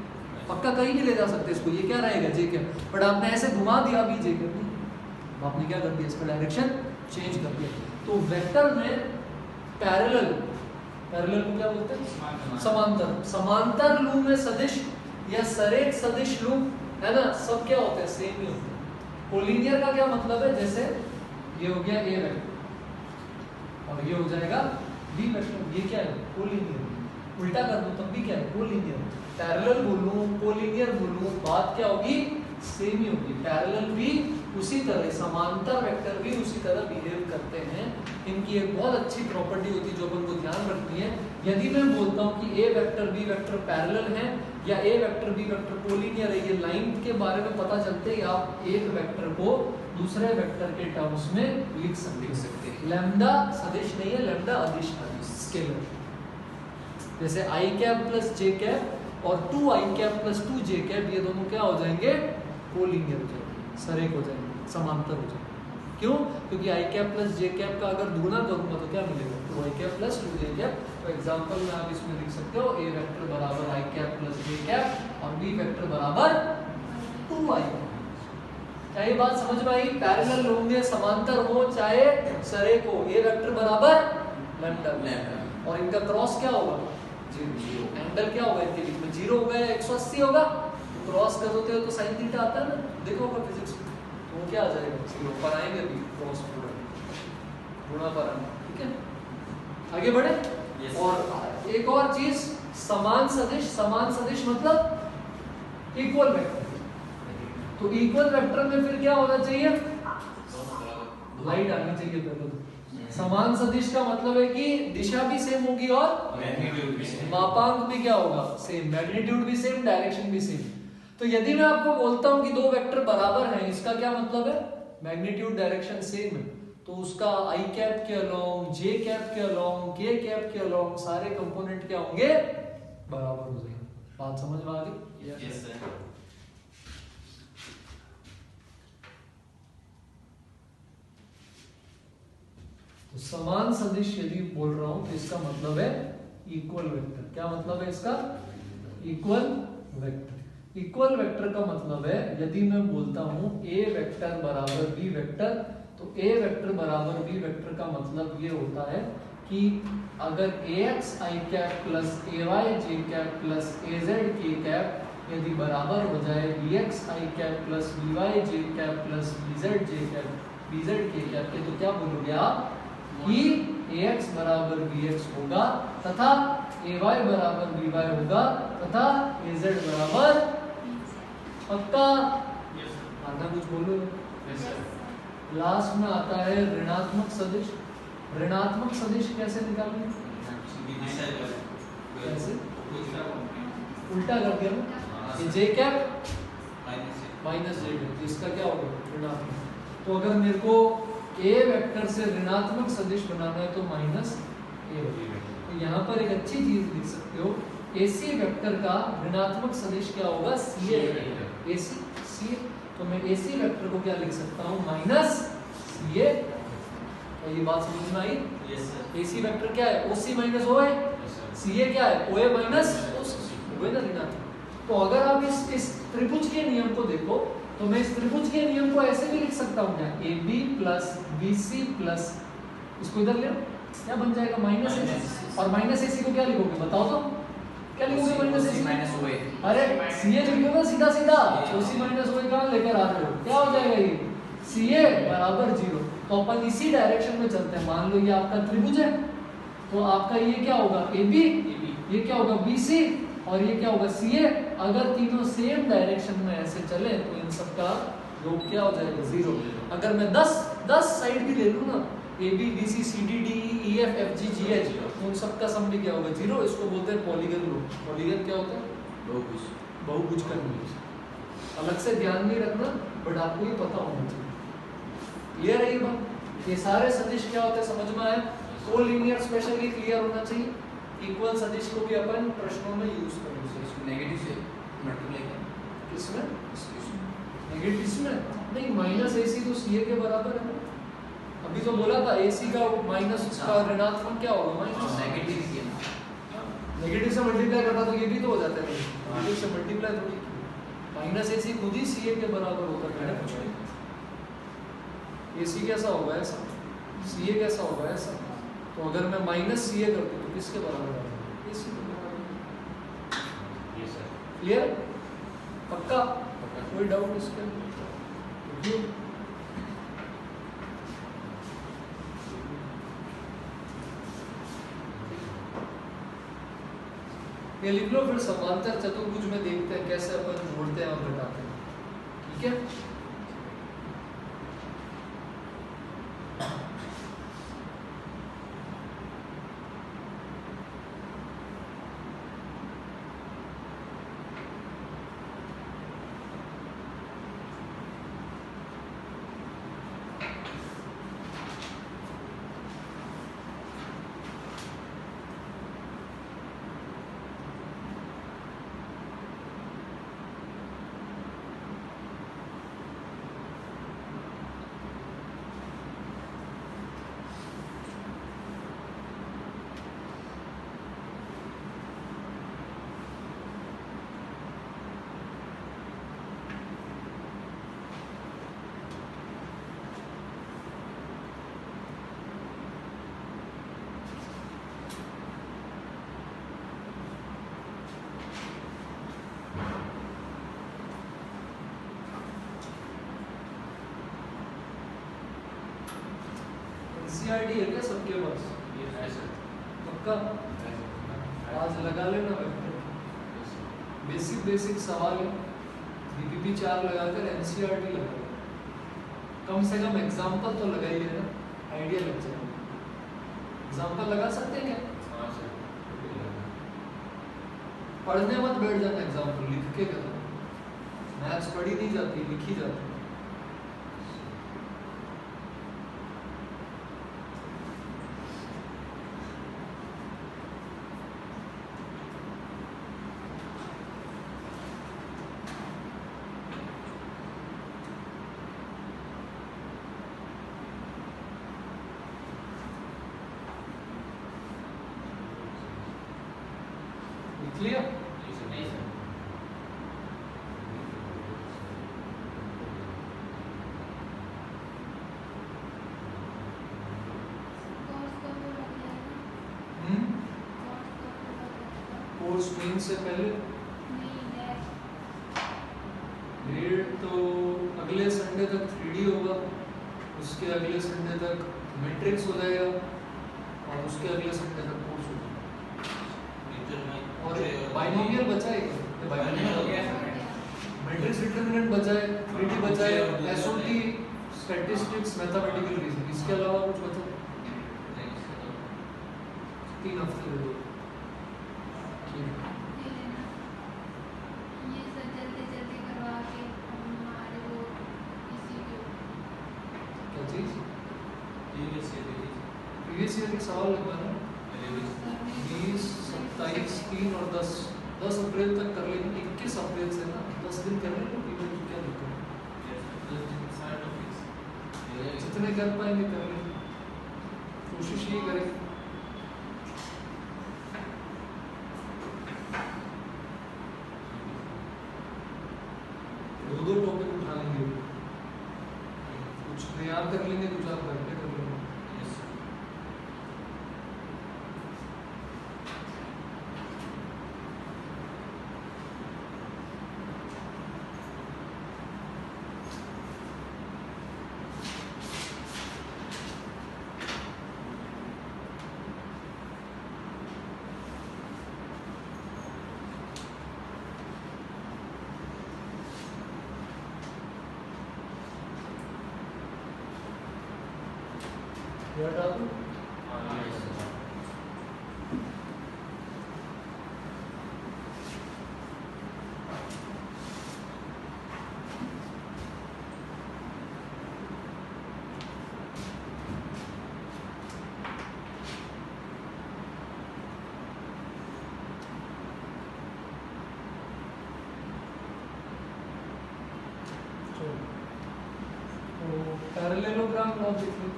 पक्का कहीं भी ले जा सकते इसको, ये क्या रहेगा, जे कैप। बट आपने ऐसे घुमा दिया, अभी जे कैप नहीं, आपने क्या कर दिया, इसका डायरेक्शन चेंज कर दिया। तो वेक्टर में पैरेलल, पैरेलल को क्या बोलते हैं, समांतर। समांतर लूप में सदिश या सरेख सदिश लूप है ना, सब क्या होते हैं, सेम ही होते हैं। कोलिनियर का क्या मतलब है, जैसे ये हो गया ए वेक्टर और ये हो जाएगा बी वेक्टर, ये क्या है, कोलिनियर। उल्टा कर दूं तब भी क्या है, कोलिनियर। पैरेलल बोलूं, कोलिनियर बोलूं, बात क्या होगी, सेम ही होगी। पैरेलल भी उसी तरह, समांतर वेक्टर भी उसी तरह बिहेव करते हैं। इनकी एक बहुत अच्छी प्रॉपर्टी होती है जो अपन को ध्यान रखनी है। यदि मैं बोलता हूँ कि ए वेक्टर बी वेक्टर पैरेलल है या ए वेक्टर बी वेक्टर कोलिनियर है, ये लाइन के बारे में पता चलते ही आप एक वेक्टर को दूसरे वेक्टर के टर्म्स में लिख सकते हैं। लैम्डा सदिश नहीं है, लैम्डा अदिश स्केलर। जैसे आई कैप प्लस जे कैप और 2 आई कैप प्लस 2 जे कैप, ये दोनों क्या हो जाएंगे, कोलिनियर हो जाएंगे, सरेख हो जाएंगे, समांतर हो जाएंगे। क्यों? क्योंकि आई कैप प्लस जे कैप का अगर दुगुना करूंगा तो क्या मिलेगा, 2 आई कैप प्लस 2 जे कैप। तो एग्जांपल में आप इसमें लिख सकते हो ए वेक्टर बराबर आई कैप प्लस जे कैप और बी वेक्टर बराबर 2 आई कैप। क्या ये बात समझ में आई? पैरेलल होंगे, समांतर हो चाहे सरेख हो, ए वेक्टर बराबर लैम्डा, और इनका क्रॉस क्या होगा, 0। एंगल क्या होगा इनके बीच में, 0 होगा या 180 होगा, क्रॉस करोगे तो साइन थीटा आता है ना, देखोगे फिजिक्स में, तो वो क्या आ जाएगा, जीरो पर आएंगे भी क्रॉस प्रोडक्ट गुणा पर आएंगे, ठीक है। आगे बढ़े। Yes. और एक और चीज, समान सदिश। समान सदिश मतलब इक्वल वेक्टर। तो इक्वल वेक्टर में फिर क्या होना चाहिए, लाइट आनी चाहिए पहले तो। समान सदिश का मतलब है कि दिशा भी सेम होगी और मैग्नीट्यूड भी सेम। मापांक भी क्या होगा, सेम, मैग्नीट्यूड भी सेम, डायरेक्शन भी सेम। तो यदि मैं आपको बोलता हूं कि दो वेक्टर बराबर हैं, इसका क्या मतलब है, मैग्नीट्यूड डायरेक्शन सेम है, तो उसका आई कैप के अलोंग, जे कैप के अलोंग, के कैप के अलोंग सारे कंपोनेंट क्या होंगे, बराबर हो जाएंगे। बात समझ में आ गई? Yes sir. तो समान सदिश यदि बोल रहा हूं तो इसका मतलब है इक्वल वेक्टर। क्या मतलब है इसका, इक्वल वेक्टर। इक्वल वेक्टर का मतलब है यदि मैं बोलता हूं ए वेक्टर बराबर बी वेक्टर, तो ए वेक्टर बराबर बी वेक्टर का मतलब ये होता है कि अगर ax i cap plus ay j cap plus az k cap यदि बराबर हो जाए bx i cap plus by j cap plus bz j cap bz k cap के, तो क्या बोलोगे आप कि ax बराबर bx होगा तथा ay बराबर by होगा तथा az बराबर, पक्का? आधा कुछ बोलो। Yes sir. लास्ट में आता है ऋणात्मक सदिश। ऋणात्मक सदिश कैसे निकालेंगे, दिशा जो है कैसे, उल्टा उल्टा कर दिया ना, ये j cap minus minus j cap, इसका क्या होगा, ऋणात्मक। तो अगर मेरे को a वेक्टर से ऋणात्मक सदिश बनाना है तो माइनस a होगा। तो यहाँ पर एक अच्छी चीज लिख सकते हो, AC वेक्टर का ऋणात्मक सदिश क्या होगा, CA AC CA। तो मैं AC वेक्टर को क्या लिख सकता हूँ, माइनस CA। तो ये बात समझ में आई? Yes sir. AC वेक्टर क्या है, OC माइनस OA, CA क्या है, OA माइनस OA ना ऋणात्मक। तो अगर आप इस त्रिभुज के नियम को देखो, तो मैं इस त्रिभुज के नियम को ऐसे भी लिख सकता हूँ क्या, AB प्लस BC प्लस, इसको इधर ले लो, क्या बन जाएगा, माइनस AC। और माइनस AC को क्या लिखोगे बताओ तो, क्या लिखोगे माइनस AC माइनस OA। अरे CA लिखोगे सीधा सीधा, OC माइनस OA कहाँ लेकर आ रहे हो, क्या हो जाएगा ये, CA बराबर 0। तो अपन इसी डायरेक्शन में चलते हैं। मान लो ये आपका त्रिभुज है, तो आपका ये क्या होगा AB, ये क्या होगा BC, और ये क्या होगा CA। अगर तीनों सेम डायरेक्शन में ऐसे चले तो इन सब का योग क्या हो जाएगा, 0। अगर मैं 10 साइड भी ले लूँ ना, AB BC CD DE EF FG GH, तो उन सब का सम भी क्या होगा, 0। इसको बोलते हैं पॉलीगन लो। पॉलीगन क्या होता है, बहुभुज का नियम। अलग से ध्यान नहीं रखना, बट आपको ये पता होना चाहिए। क्लियर है ये बात? ये सारे सदिश क्या होते हैं समझ में आए? कोलिनियर स्पेशली क्लियर होना चाहिए। इक्वल सदिश को भी अपन प्रश्नों में यूज करेंगे। नेगेटिव से मल्टीप्लाई किया किसमें, नेगेटिव में नहीं, माइनस AC तो CA के बराबर है। अभी तो बोला था AC का माइनस उसका ऋणात्मक क्या होगा, माइनस। नेगेटिव किया, नेगेटिव से मल्टीप्लाई करता तो ये भी तो हो जाता है, नेगेटिव से मल्टीप्लाई थोड़ी, माइनस AC खुद ही CA के बराबर होता है, मैंने पूछा। AC कैसा होगा, ऐसा, CA कैसा होगा, ऐसा। तो अगर मैं माइनस CA करता तो किसके बराबर आएगा, AC के बराबर। Yes sir. क्लियर, पक्का, कोई डाउट इसके अंदर? ये लिख लो, फिर समांतर चतुर्भुज में देखते हैं कैसे अपन जोड़ते हैं और घटाते हैं, ठीक है। एनसीईआरटी है क्या सबके पास? ये है सर। पक्का आज लगा लेना वेक्टर। बेसिक सवाल है, बीपीपी 4 लगाकर एनसीईआरटी लगा लो, कम से कम एग्जाम्पल तो लगाइए ना, आइडिया लग जाएगा। एग्जाम्पल लगा सकते हैं क्या? हाँ सर। पढ़ने मत बैठ जाना, एग्जाम्पल लिख के करना। मैथ्स पढ़ी नहीं जाती, लिखी जाती है। लिख लिया? नहीं सर। कोर्स मेन से पहले ग्रेड तो अगले संडे तक 3D होगा, उसके अगले संडे तक मैट्रिक्स हो जाएगा, और उसके अगले संडे तक कोर्स होगा। और बाइनोमियल बचा है क्या? बाइनोमियल हो गया मैट्रिक्स डिटरमिनेंट बचा है, 3D बचा है, एसओटी, स्टैटिस्टिक्स, मैथमेटिकल रीजनिंग, इसके अलावा कुछ बचा? 3 हफ्ते दे दो। क्या चीज? प्रीवियस ईयर के सवाल लगवाना 20, 27, 3 और 10 अप्रैल तक कर लेंगे। 21 अप्रैल से ना 10 दिन कर लेंगे, क्या दिक्कत है? जितने कर पाएंगे कर लेंगे, कोशिश ही करेंगे। दो टॉपिक उठा लेंगे, कुछ तैयार कर लेंगे, कुछ आप घर पे कर लेंगे। ये हटा दो। तो पैरेललोग्राम लॉ देख लो।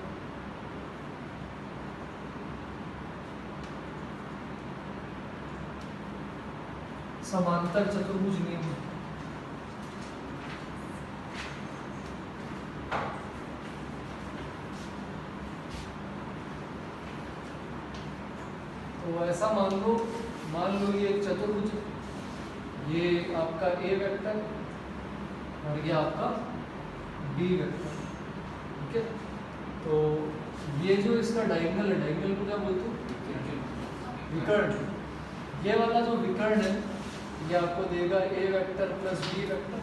समांतर चतुर्भुज नियम। तो ऐसा मान लो ये एक चतुर्भुज, ये आपका ए वेक्टर और ये आपका बी वेक्टर, ठीक है। तो ये जो इसका डायगोनल है, डायगोनल को क्या बोलते हैं? विकर्ण। ये वाला जो विकर्ण है ये आपको देगा ए वेक्टर प्लस बी वेक्टर,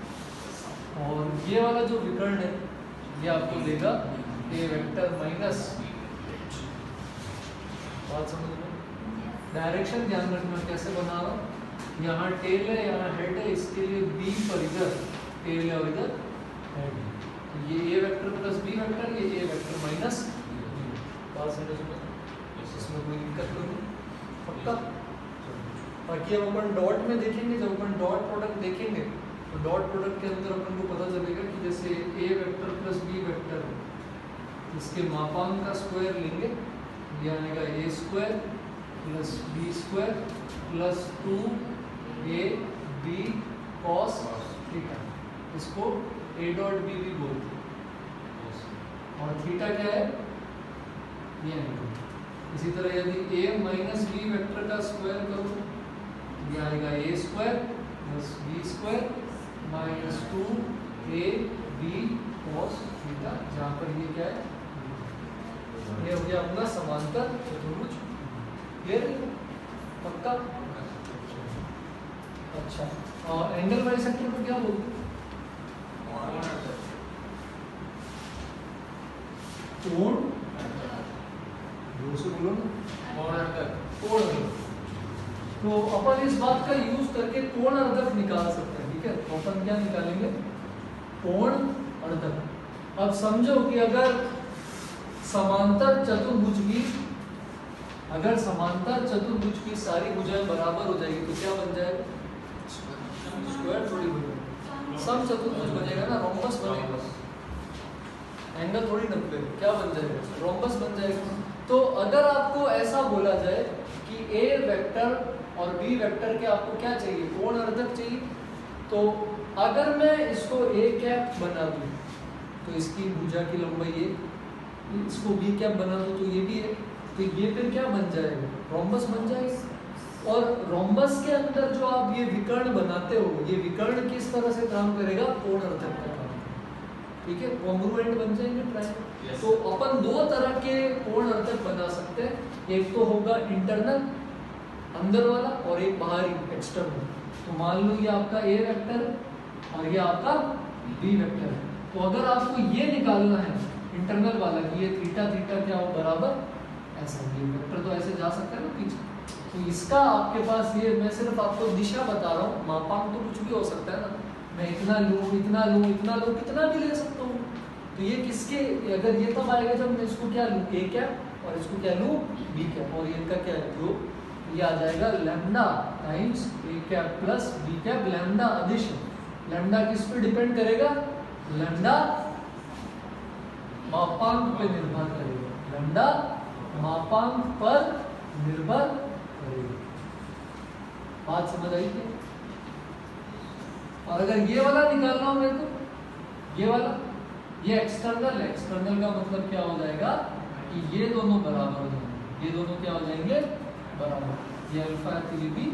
और ये वाला जो विकर्ण है ये आपको देगा ए वेक्टर माइनस। बात समझ में? डायरेक्शन ध्यान रखना कैसे बना रहा हूँ। यहाँ टेल है, यहाँ हेड है, इसके लिए बी पर इधर टेल है और इधर हेड है। तो ये A vector plus B vector, ये ए वेक्टर माइनस। बात समझ में? इसमें कोई दिक्कत नहीं, पक्का। बाकी अब अपन डॉट में देखेंगे, जब अपन डॉट प्रोडक्ट देखेंगे तो डॉट प्रोडक्ट के अंदर अपन को पता चलेगा कि जैसे A vector plus B vector, इसके मापांक का स्क्वायर लेंगे, ये आएगा A square plus B square plus 2ab cos theta. इसको ए डॉट बी भी बोलते हैं। और थीटा क्या है? ये एंगल। इसी तरह यदि a माइनस बी वेक्टर का स्क्वायर करो, ये आएगा A square plus B square minus 2ab cos theta, जहाँ पर ये क्या है? ये ये अपना समांतर चतुर्भुज। क्लियर है? पक्का? अच्छा, और एंगल बाइसेक्टर को क्या बोलते हैं? कोण। जोर से बोलो ना। कोण अर्धक। तो अपन इस बात का यूज करके कोण अर्धक निकाल सकते हैं। ठीक है, तो अपन क्या निकालेंगे? कोण अर्धक। अब समझो कि अगर समांतर चतुर्भुज की सारी भुजाएं बराबर हो जाएगी तो क्या बन जाएगा? स्क्वायर थोड़ी बनेगा, सम चतुर्भुज बनेगा ना, रोम्बस बनेगा। एंगल थोड़ी नब्बे, क्या बन जाएगा? रोम्बस बन जाएगा। तो अगर आपको ऐसा बोला जाए कि ए वेक्टर और बी वेक्टर के आपको क्या चाहिए? कोण अर्धक चाहिए। तो अगर मैं इसको ए कैप बना दूं तो इसकी भुजा की लंबाई एक, इसको बी कैप बना दूं तो ये भी है, तो ये फिर क्या बन जाएगा? रोम्बस बन जाएगा। और रोम्बस के अंदर जो आप ये विकर्ण बनाते हो, ये विकर्ण किस तरह से काम करेगा? कोण अर्धक का काम। ठीक है, कॉन्ग्रुएंट बन जाएंगे ट्रायंगल। Yes. तो अपन दो तरह के कोण अर्धक बना सकते हैं, एक तो होगा इंटरनल अंदर वाला और एक बाहरी एक्सटर्नल। तो मान लो ये आपका ए वेक्टर और ये आपका बी वेक्टर है। तो अगर आपको ये निकालना है इंटरनल वाला कि ये थीटा थीटा क्या हो बराबर ऐसा, ये वेक्टर तो ऐसे जा सकता है ना पीछे, तो इसका आपके पास ये, मैं सिर्फ आपको दिशा बता रहा हूँ, मापांक तो कुछ भी हो सकता है ना, मैं इतना लूँ इतना लूँ इतना लूँ, कितना भी ले सकता हूँ। तो ये किसके, अगर ये तब आएगा जब मैं इसको क्या लूँ? ए कैप, और इसको क्या लूँ? बी कैप, और ये इनका क्या है? जो ये आ जाएगा lambda times A cap plus B cap, lambda अदिशन। लैम्डा किस पे डिपेंड करेगा? लैम्डा मापांक पे निर्भर करेगा, लैम्डा मापांक पर निर्भर करेगा। बात समझ आई क्या? और अगर ये वाला निकालना हो मेरे को, ये वाला, ये एक्सटर्नल है, एक्सटर्नल का मतलब क्या हो जाएगा कि ये दोनों बराबर हो जाएंगे, ये दोनों क्या हो जाएंगे? बराबर। ये अल्फा है तो ये भी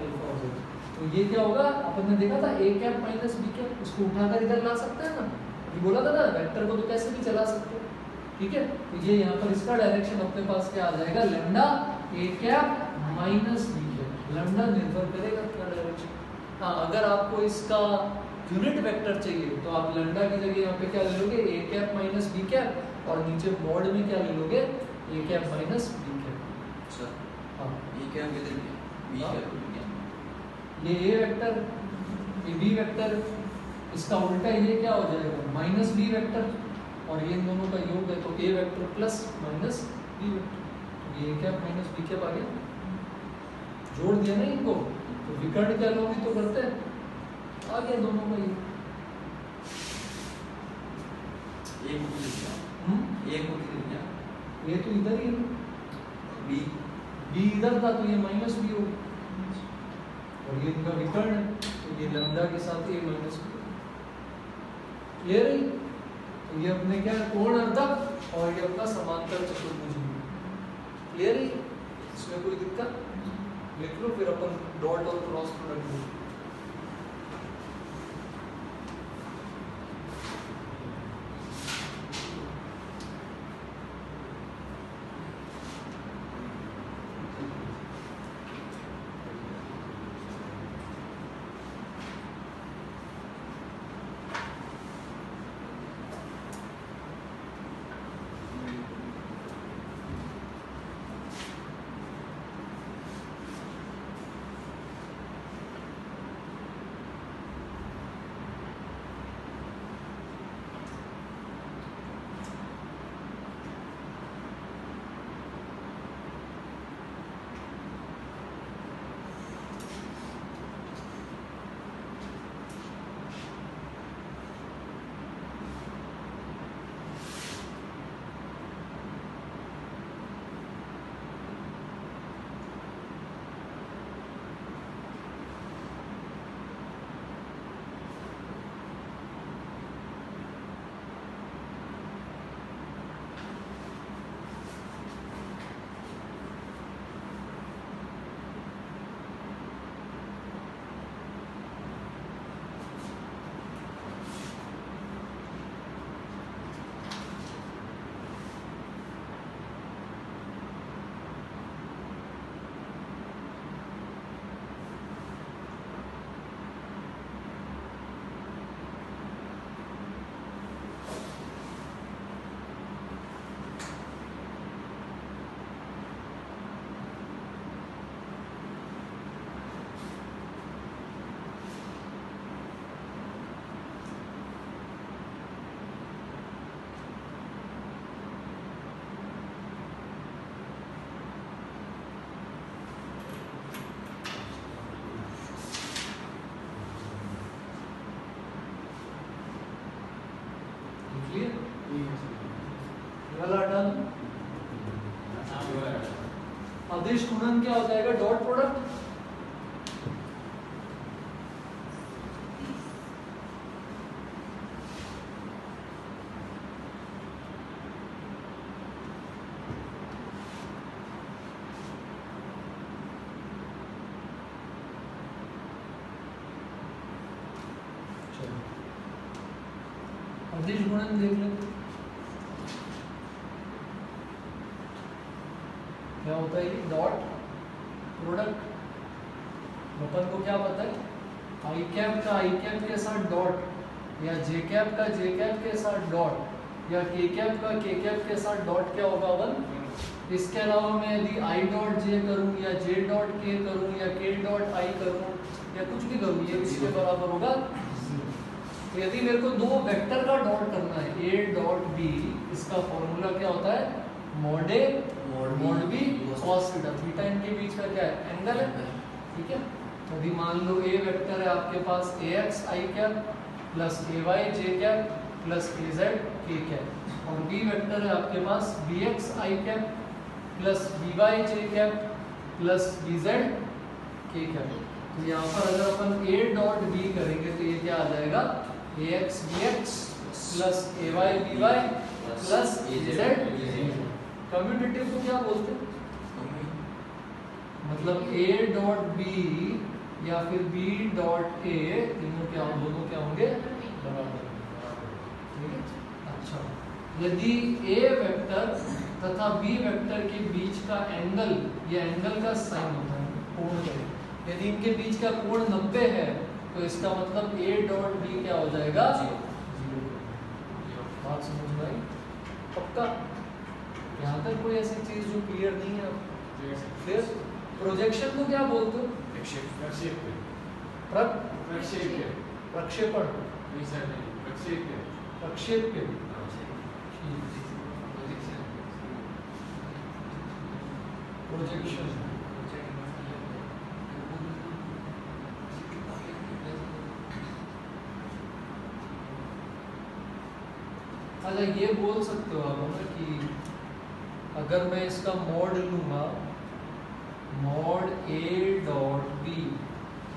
अल्फा हो जाएगा। तो ये क्या होगा? अपन ने देखा था ए कैप माइनस बी कैप, इसको उठाकर इधर ला सकते हैं ना, ये बोला था ना, वेक्टर को तो कैसे भी चला सकते हैं। ठीक है, तो ये यहाँ पर इसका डायरेक्शन अपने पास क्या आ जाएगा? Lambda A cap minus B cap. Lambda निर्भर करेगा अपना डायरेक्शन। हाँ, अगर आपको इसका यूनिट वेक्टर चाहिए तो आप लैम्डा की जगह यहाँ पे क्या ले लोगे? A cap minus B cap, और नीचे मॉड में क्या ले लोगे? A cap minus B cap. Sir हाँ, बी कैप किधर गया? बी हाँ। कैप ये ए वेक्टर, ये बी वेक्टर, इसका उल्टा ये क्या हो जाएगा? माइनस बी वेक्टर, और ये इन दोनों का योग है तो A vector plus minus B vector. तो ये कैप माइनस बी कैप आ गया, जोड़ दिया ना इनको, तो विकर्ण क्या लोग तो करते हैं, आ गया दोनों का ये। एक को किधर गया? एक को किधर गया? ये तो इधर ही है, बी बी इधर था तो ये माइनस बी हो गया, और ये इनका विकर्ण है तो ये लैम्डा के साथ ए माइनस बी। क्लियर है? तो ये अपने क्या है? कोण अर्धक, और ये अपना समांतर चतुर्भुज। क्लियर है? इसमें कोई दिक्कत? लिख लो, फिर अपन डॉट और क्रॉस प्रोडक्ट। ये वाला हटा दो। अदिश गुणन क्या हो जाएगा? Dot product. अदिश गुणन देख लेते क्या होता है? Dot product. अपन को क्या पता है? आई कैप का आई कैप के साथ डॉट, या जे कैप का जे कैप के साथ डॉट, या के कैप का के कैप के साथ डॉट क्या होगा? 1। इसके अलावा मैं यदि आई डॉट जे करूं, या जे डॉट के करूं, या के डॉट आई करूं, या कुछ भी करूं, ये इसके बराबर होगा। यदि मेरे को दो वेक्टर का डॉट करना है, ए डॉट बी, इसका फॉर्मूला क्या होता है? Mod A mod B cos theta. Theta इनके बीच का क्या है? एंगल है। ठीक है, यदि मान लो ए वेक्टर है आपके पास ए x I cap plus A Y J cap plus A Z K cap, और बी वेक्टर है आपके पास B x I cap plus B Y J cap plus B Z K cap. तो यहाँ पर अगर अपन ए डॉट बी करेंगे तो ये क्या आ जाएगा? ए एक्स बी एक्स प्लस ए वाई बी वाई प्लस ए जेड। कम्यूटेटिव को क्या बोलते हैं? मतलब ए डॉट बी या फिर बी डॉट ए, तीनों क्या, दोनों क्या होंगे? बराबर। ठीक है, अच्छा। यदि ए वेक्टर तथा बी वेक्टर के बीच का एंगल, ये एंगल का साइन होता है, कोण करें, यदि इनके बीच का कोण 90 है तो इसका मतलब ए डॉट बी क्या हो जाएगा? 0। बात समझ में आई? पक्का? यहाँ तक कोई ऐसी चीज जो क्लियर नहीं है? फिर प्रोजेक्शन को क्या बोलते हो? प्रक्षेपण, प्रक्षेप्य। प्रोजेक्शन। अच्छा, ये बोल सकते हो आप ना कि अगर मैं इसका मॉड लूंगा, मॉड ए डॉट बी,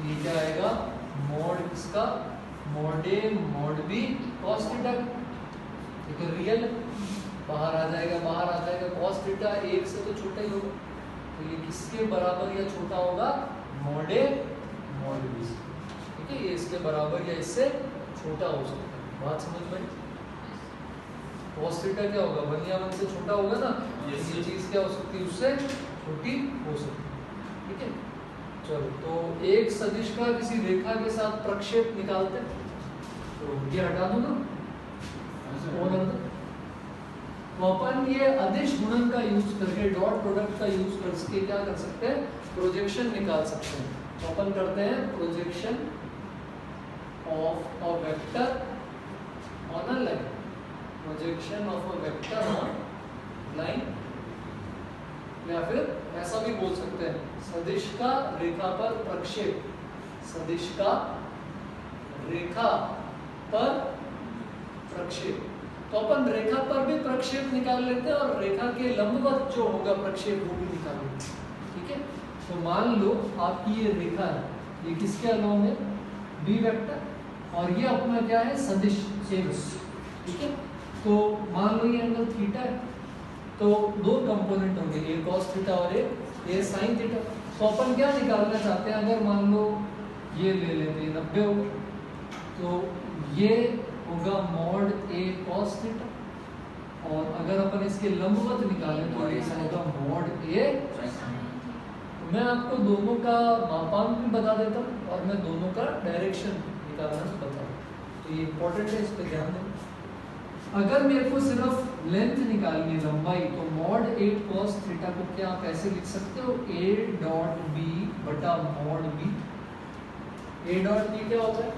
ये क्या आएगा? मॉड इसका mod A mod B cos theta. ठीक है, रियल बाहर आ जाएगा, बाहर आ जाएगा। कॉस थीटा 1 से तो छोटा ही होगा, तो ये किसके बराबर या छोटा होगा? Mod A mod B. ठीक है, ये इसके बराबर या इससे छोटा हो सकता है। बात समझ में? कॉस थीटा क्या होगा? 1 या 1 से छोटा होगा ना। ये चीज क्या हो सकती है? उससे छोटी हो सकती है। ठीक है, चलो। तो एक सदिश का किसी रेखा के साथ प्रक्षेप निकालते हैं, तो ये हटा दो ना। तो अपन ये अदिश गुणन का यूज करके, डॉट प्रोडक्ट का यूज करके क्या कर सकते हैं? प्रोजेक्शन निकाल सकते हैं। तो अपन करते हैं projection of a vector on a line. Projection of a vector on line, या फिर ऐसा भी बोल सकते हैं सदिश का रेखा पर प्रक्षेप। सदिश का रेखा पर प्रक्षेप। तो अपन रेखा पर भी प्रक्षेप निकाल लेते हैं और रेखा के लंबवत जो होगा प्रक्षेप वो भी निकाल लेते हैं। ठीक है, तो मान लो आपकी ये रेखा है, ये किसके अलोंग है? बी वेक्टर, और ये अपना क्या है? सदिश x। ठीक है, तो मान लो ये एंगल थीटा है, तो दो कंपोनेंट होंगे, ए कॉस थीटा और ए साइन थीटा। तो अपन क्या निकालना चाहते हैं? अगर मान लो ये ले लेते हैं 90 होगा, तो ये होगा मॉड ए कॉस थीटा, और अगर अपन इसके लंबवत निकालें तो ये होगा मॉड ए। तो मैं आपको दोनों का मापांक भी बता देता हूँ और मैं दोनों का डायरेक्शन निकालना बता दूँ, तो ये इंपॉर्टेंट है, इस पर ध्यान दें। अगर मेरे को सिर्फ लेंथ निकालनी है, लंबाई, तो मॉड ए कॉस थीटा को क्या आप ऐसे लिख सकते हो? ए डॉट बी बटा mod B. A dot B क्या होता है?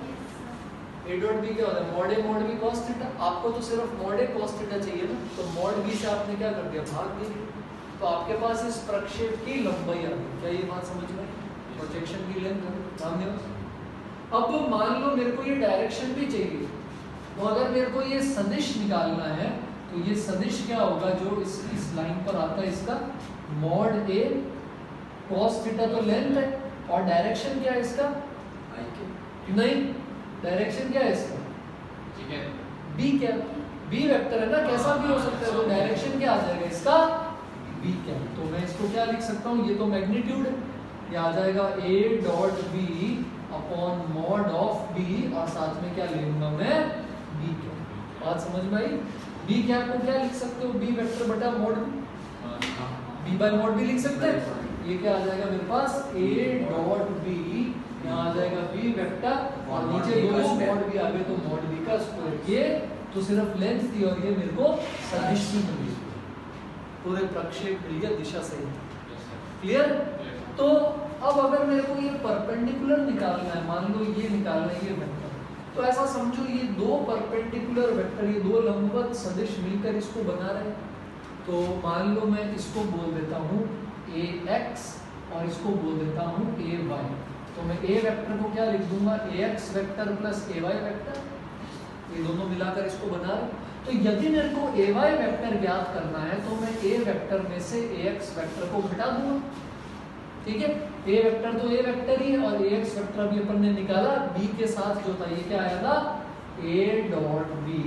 ए डॉट बी क्या होता है? Mod A mod B cos theta. आपको तो सिर्फ मॉड ए कॉस थीटा चाहिए ना, तो मॉड बी से आपने क्या कर दिया? भाग दिया। तो आपके पास इस प्रक्षेप की लंबाई आ गई। क्या ये बात समझ में? प्रोजेक्शन की लेंथ। अब मान लो मेरे को ये डायरेक्शन भी चाहिए, तो अगर मेरे को ये सदिश निकालना है तो ये सदिश क्या होगा जो इस लाइन पर आता है, इसका मॉड ए cos थीटा तो लेंथ है और डायरेक्शन क्या है इसका, आई के नहीं डायरेक्शन क्या है इसका, ठीक है बी क्या, बी वेक्टर है ना, कैसा भी हो सकता है, तो डायरेक्शन क्या आ जाएगा इसका बी क्या, तो मैं इसको क्या लिख सकता हूँ, ये तो मैग्नीट्यूड है, ये आ जाएगा a dot B upon mod of B और साथ में क्या ले लूंगा मैं बी क्या, बात समझ में आई। बी क्या को क्या लिख सकते हो, बी वेक्टर बटा मॉड बी बाय मॉड भी लिख सकते हैं, ये क्या आ जाएगा मेरे पास a डॉट बी, यहाँ आ जाएगा b वेक्टर और नीचे दो मॉड भी आ गए तो मॉड b का स्क्वायर, ये तो सिर्फ लेंथ थी और ये मेरे को सदिश भी मिली, पूरे प्रक्षेप मिल गया, दिशा सही, क्लियर। तो अब अगर मेरे को ये परपेंडिकुलर निकालना है, मान लो ये निकालना है ये वेक्टर, तो ऐसा समझो ये दो परपेंडिकुलर वेक्टर, ये दो लंबवत सदिश मिलकर इसको बना रहे हैं, तो मान लो मैं इसको बोल देता हूँ ax और इसको बोल देता हूँ ay, तो मैं a वेक्टर को क्या लिख दूंगा, ax vector plus ay vector, ये दोनों मिलाकर इसको बना रहे हैं। तो यदि मेरे को ay वेक्टर ज्ञात करना है तो मैं a वेक्टर में से ax वेक्टर को घटा दूंगा, ठीक है, a वेक्टर तो a वेक्टर ही है और ax वेक्टर अभी अपन ने निकाला b के साथ जो था, ये क्या आया था a डॉट b,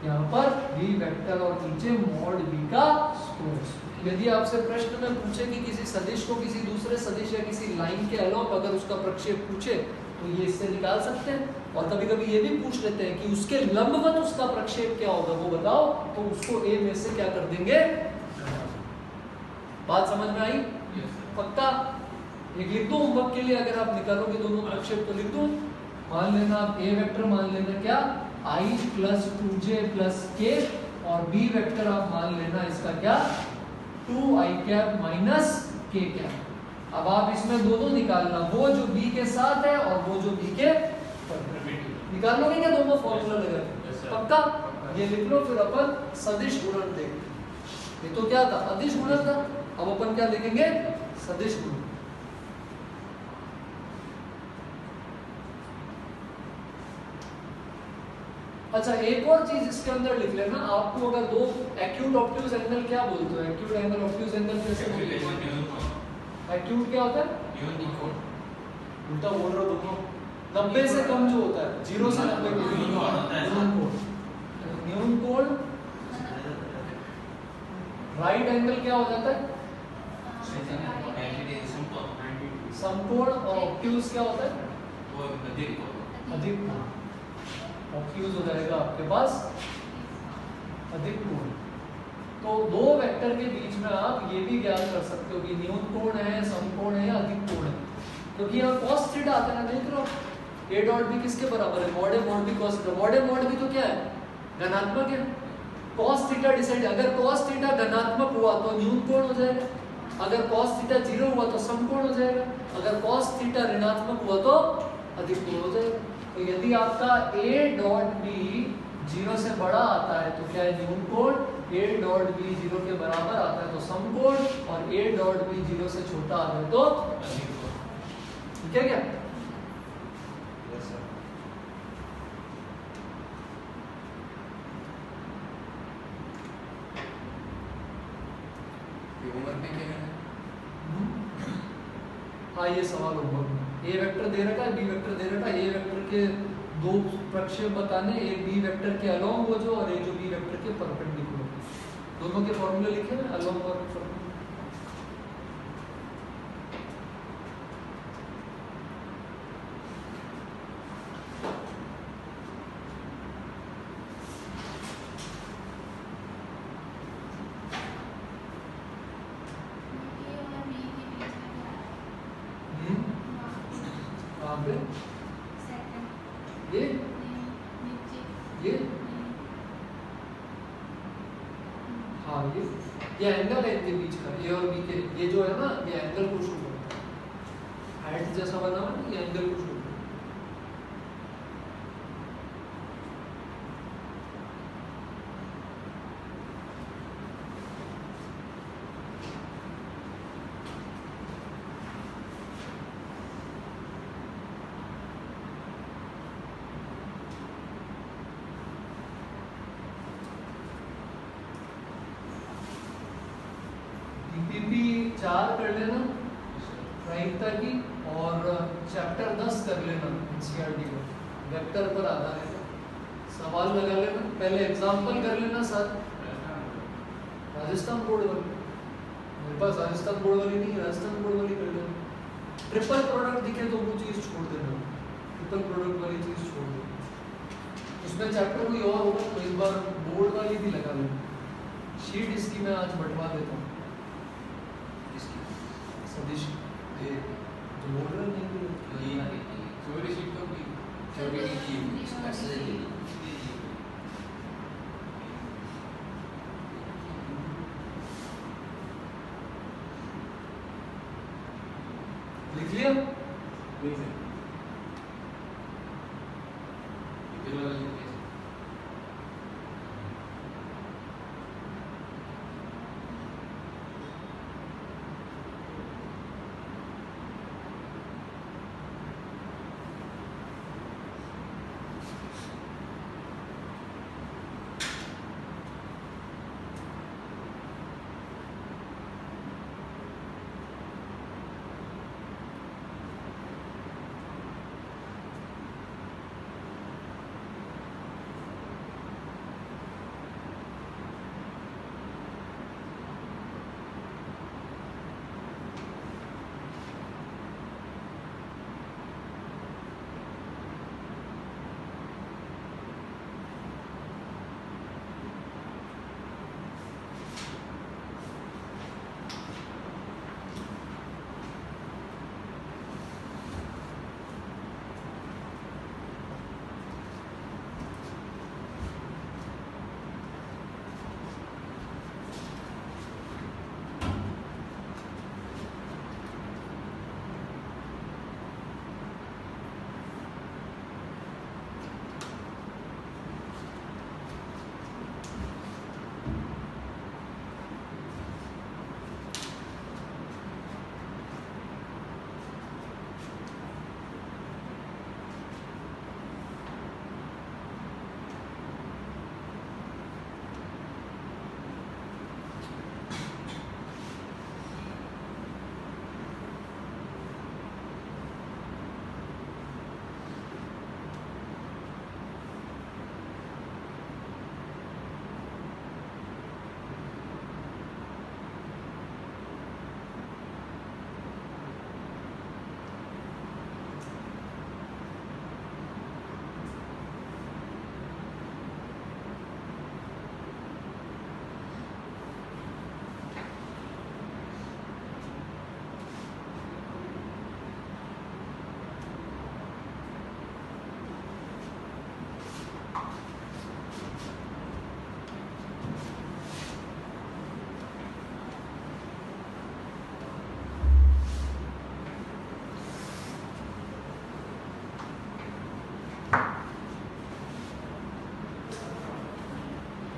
यहाँ पर b वेक्टर और नीचे मॉड b का स्क्वायर। यदि आपसे प्रश्न में पूछे कि किसी सदिश को किसी दूसरे सदिश या किसी लाइन के अलोप अगर उसका प्रक्षेप पूछे तो ये इससे निकाल सकते हैं, और कभी कभी ये भी पूछ लेते हैं कि उसके लंबवत उसका प्रक्षेप क्या होगा वो बताओ, तो उसको a में से क्या कर देंगे, बात समझ में आई, पक्का। एक लिख दो होमवर्क के लिए, अगर आप निकालोगे दोनों प्रक्षेप तो लिख दो, मान लेना आप a वेक्टर मान लेना क्या i plus 2j plus k और b वेक्टर आप मान लेना इसका क्या 2i cap minus k cap. अब आप इसमें दोनों निकालना, वो जो b के साथ है और वो जो b के निकाल लोगे क्या दोनों फॉर्मूला लगा, पक्का। ये लिख लो, फिर अपन सदिश गुणन देखेंगे, ये तो क्या था अदिश गुणन था, अब अपन क्या लिखेंगे सदिश गुणन। अच्छा एक और चीज इसके अंदर लिख लेना, आपको अगर दो एक्यूट ऑब्ट्यूज एंगल क्या बोलते हो, एक्यूट एंगल ऑब्ट्यूज एंगल कैसे बोलते हो, एक्यूट क्या होता है, उल्टा बोल रहा हूं, दोनों 90 से कम जो होता है, 0 से 90 न्यून कोण, राइट एंगल क्या हो जाता है समकोण, और ऑब्ट्यूज क्या होता है अधिक कोण, ऑब्ट्यूज हो जाएगा आपके पास अधिक कोण। तो दो वेक्टर के बीच में आप ये भी ज्ञात कर सकते हो कि न्यून कोण है, समकोण है या अधिक कोण है, क्योंकि यहाँ cos थीटा आता है, देख रहे हो a डॉट b किसके बराबर है, mod a mod b cos theta, mod a mod b तो क्या है धनात्मक है, cos थीटा डिसाइड, अगर cos थीटा धनात्मक हुआ तो न्यून कोण हो जाएगा, अगर cos थीटा 0 हुआ तो समकोण हो जाएगा, अगर cos थीटा ऋणात्मक हुआ तो अधिक कोण हो जाएगा। तो यदि आपका a डॉट b 0 से बड़ा आता है तो क्या है न्यून कोण, a डॉट b 0 के बराबर आता है तो समकोण, और a डॉट b 0 से छोटा आता है तो ठीक है क्या। हाँ ये सवाल होगा, ए वेक्टर दे रखा है बी वेक्टर दे रखा है, ए वेक्टर के दो प्रक्षेप बताने, एक बी वेक्टर के अलोंग वो जो और एक जो बी वेक्टर के परपेंडिकुलर, दोनों के फॉर्मूले लिखे हैं अलोंग और परपेंडिकुलर। ये एंगल है इनके बीच का, ए और बी के, ये जो है ना ये एंगल को शो करता है, हाइट जैसा बना हुआ है ये एंगल को शो करता है। 4 कर लेना प्रायिकता की, और चैप्टर 10 कर लेना एनसीईआरटी का, वेक्टर पर आधारित सवाल लगा लेना, पहले एग्जाम्पल कर लेना साथ। राजस्थान बोर्ड वाली, मेरे पास राजस्थान बोर्ड वाली नहीं है, राजस्थान बोर्ड वाली कर लेना। ट्रिपल प्रोडक्ट दिखे तो वो चीज़ छोड़ देना, ट्रिपल प्रोडक्ट वाली चीज़ छोड़ देना। उसमें चैप्टर कोई और होगा तो एक बार बोर्ड वाली भी लगा लेना। शीट इसकी मैं आज बंटवा देता हूँ, सतीश ये जो बोल रहे नहीं चोरी शीट तो की चोरी की एक्सरसाइज लिख लिया।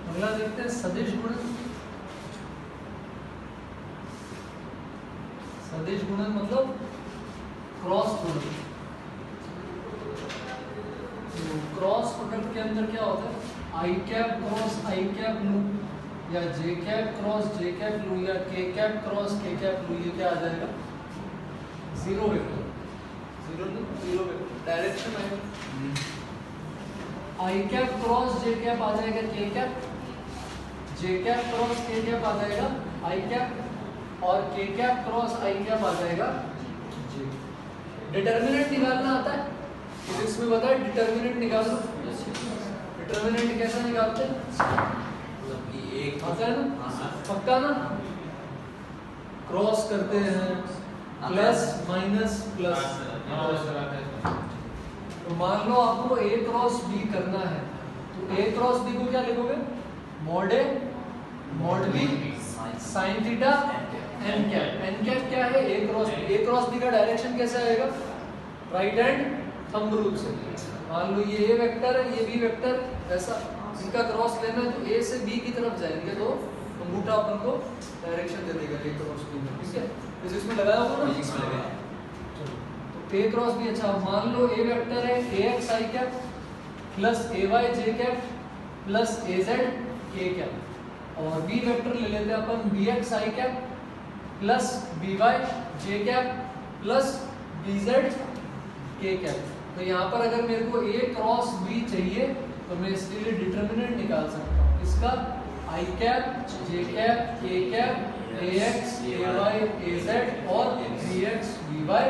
अगला देखते हैं सदिश गुणन। सदिश गुणन मतलब क्रॉस प्रोडक्ट। तो क्रॉस प्रोडक्ट के अंदर क्या होता है, आई कैप क्रॉस आई कैप लू, या जे कैप क्रॉस जे कैप लू, या के कैप क्रॉस के कैप लू, ये क्या आ जाएगा, zero vector. Zero vector direction आएगा। आई कैप क्रॉस जे कैप आ जाएगा के कैप, जे कैप क्रॉस के कैप आ जाएगा आई कैप, और के कैप क्रॉस आई कैप आ जाएगा जे। डिटर्मिनेंट निकालना आता है, फिजिक्स में बताया डिटर्मिनेंट निकालो। डिटर्मिनेंट कैसा निकालते हैं, मतलब कि एक आता है ना, पक्का ना, क्रॉस करते हैं प्लस माइनस प्लस। तो मान लो आपको ए क्रॉस बी करना है, तो ए क्रॉस बी को क्या लिखोगे, mod A mod B sine theta N cap. N cap क्या है, A cross B. A cross B का डायरेक्शन कैसे आएगा, राइट हैंड थंब रूल से। मान लो ये ए वेक्टर है, ये बी वेक्टर, ऐसा इनका क्रॉस लेना है तो ए से बी की तरफ जाएंगे, तो अंगूठा अपन को डायरेक्शन दे देगा ए क्रॉस बी में। ठीक है, फिजिक्स में लगाया होगा ना, फिजिक्स में लगाया। तो ए क्रॉस बी, अच्छा मान लो ए वेक्टर है ए x I cap plus A Y J cap plus A Z K cap, और बी वेक्टर ले लेते हैं अपन B x I cap plus B Y J cap plus B Z K cap. तो यहाँ पर अगर मेरे को ए क्रॉस बी चाहिए तो मैं इसके लिए डिटर्मिनेंट निकाल सकता हूँ। इसका I cap J cap K cap A X A Y A Z और बी एक्स बी वाई।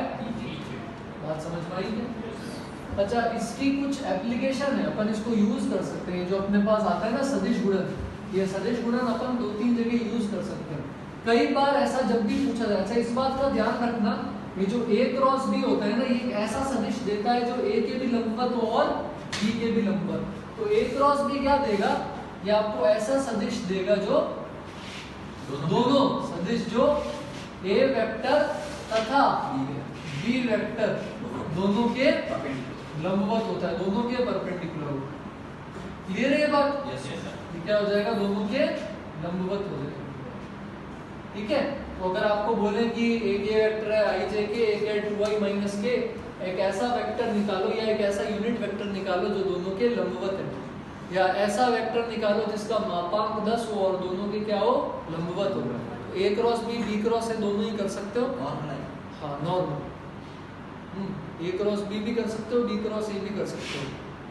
बात समझ में आई क्या? अच्छा, इसकी कुछ एप्लीकेशन है, अपन इसको यूज कर सकते हैं। जो अपने पास आता है ना सदिश गुणन, ये सदिश गुणन अपन 2-3 जगह यूज कर सकते हैं। कई बार ऐसा जब भी पूछा जाए, अच्छा इस बात का ध्यान रखना, ये जो a क्रॉस b होता है ना, ये एक ऐसा सदिश देता है जो a के भी लंबवत हो और b के भी लंबवत। तो a क्रॉस b क्या देगा? ये आपको ऐसा सदिश देगा जो दोनों सदिश जो a वेक्टर तथा b वेक्टर दोनों के लंबवत होता है, दोनों के परपेंडिकुलर होता है। क्लियर है ये बात? Yes sir. ये क्या हो जाएगा? दोनों के लंबवत हो जाएगा। ठीक है, तो अगर आपको बोले कि एक ये वेक्टर है आई जे के, एक है 2i माइनस के, एक ऐसा वेक्टर निकालो या एक ऐसा यूनिट वेक्टर निकालो जो दोनों के लंबवत है, या ऐसा वेक्टर निकालो जिसका मापांक 10 हो और दोनों के क्या हो? लंबवत हो। तो a cross b b cross है, दोनों ही कर सकते हो। हाँ नॉर्मल, a क्रॉस b भी कर सकते हो, b क्रॉस a भी कर सकते हो।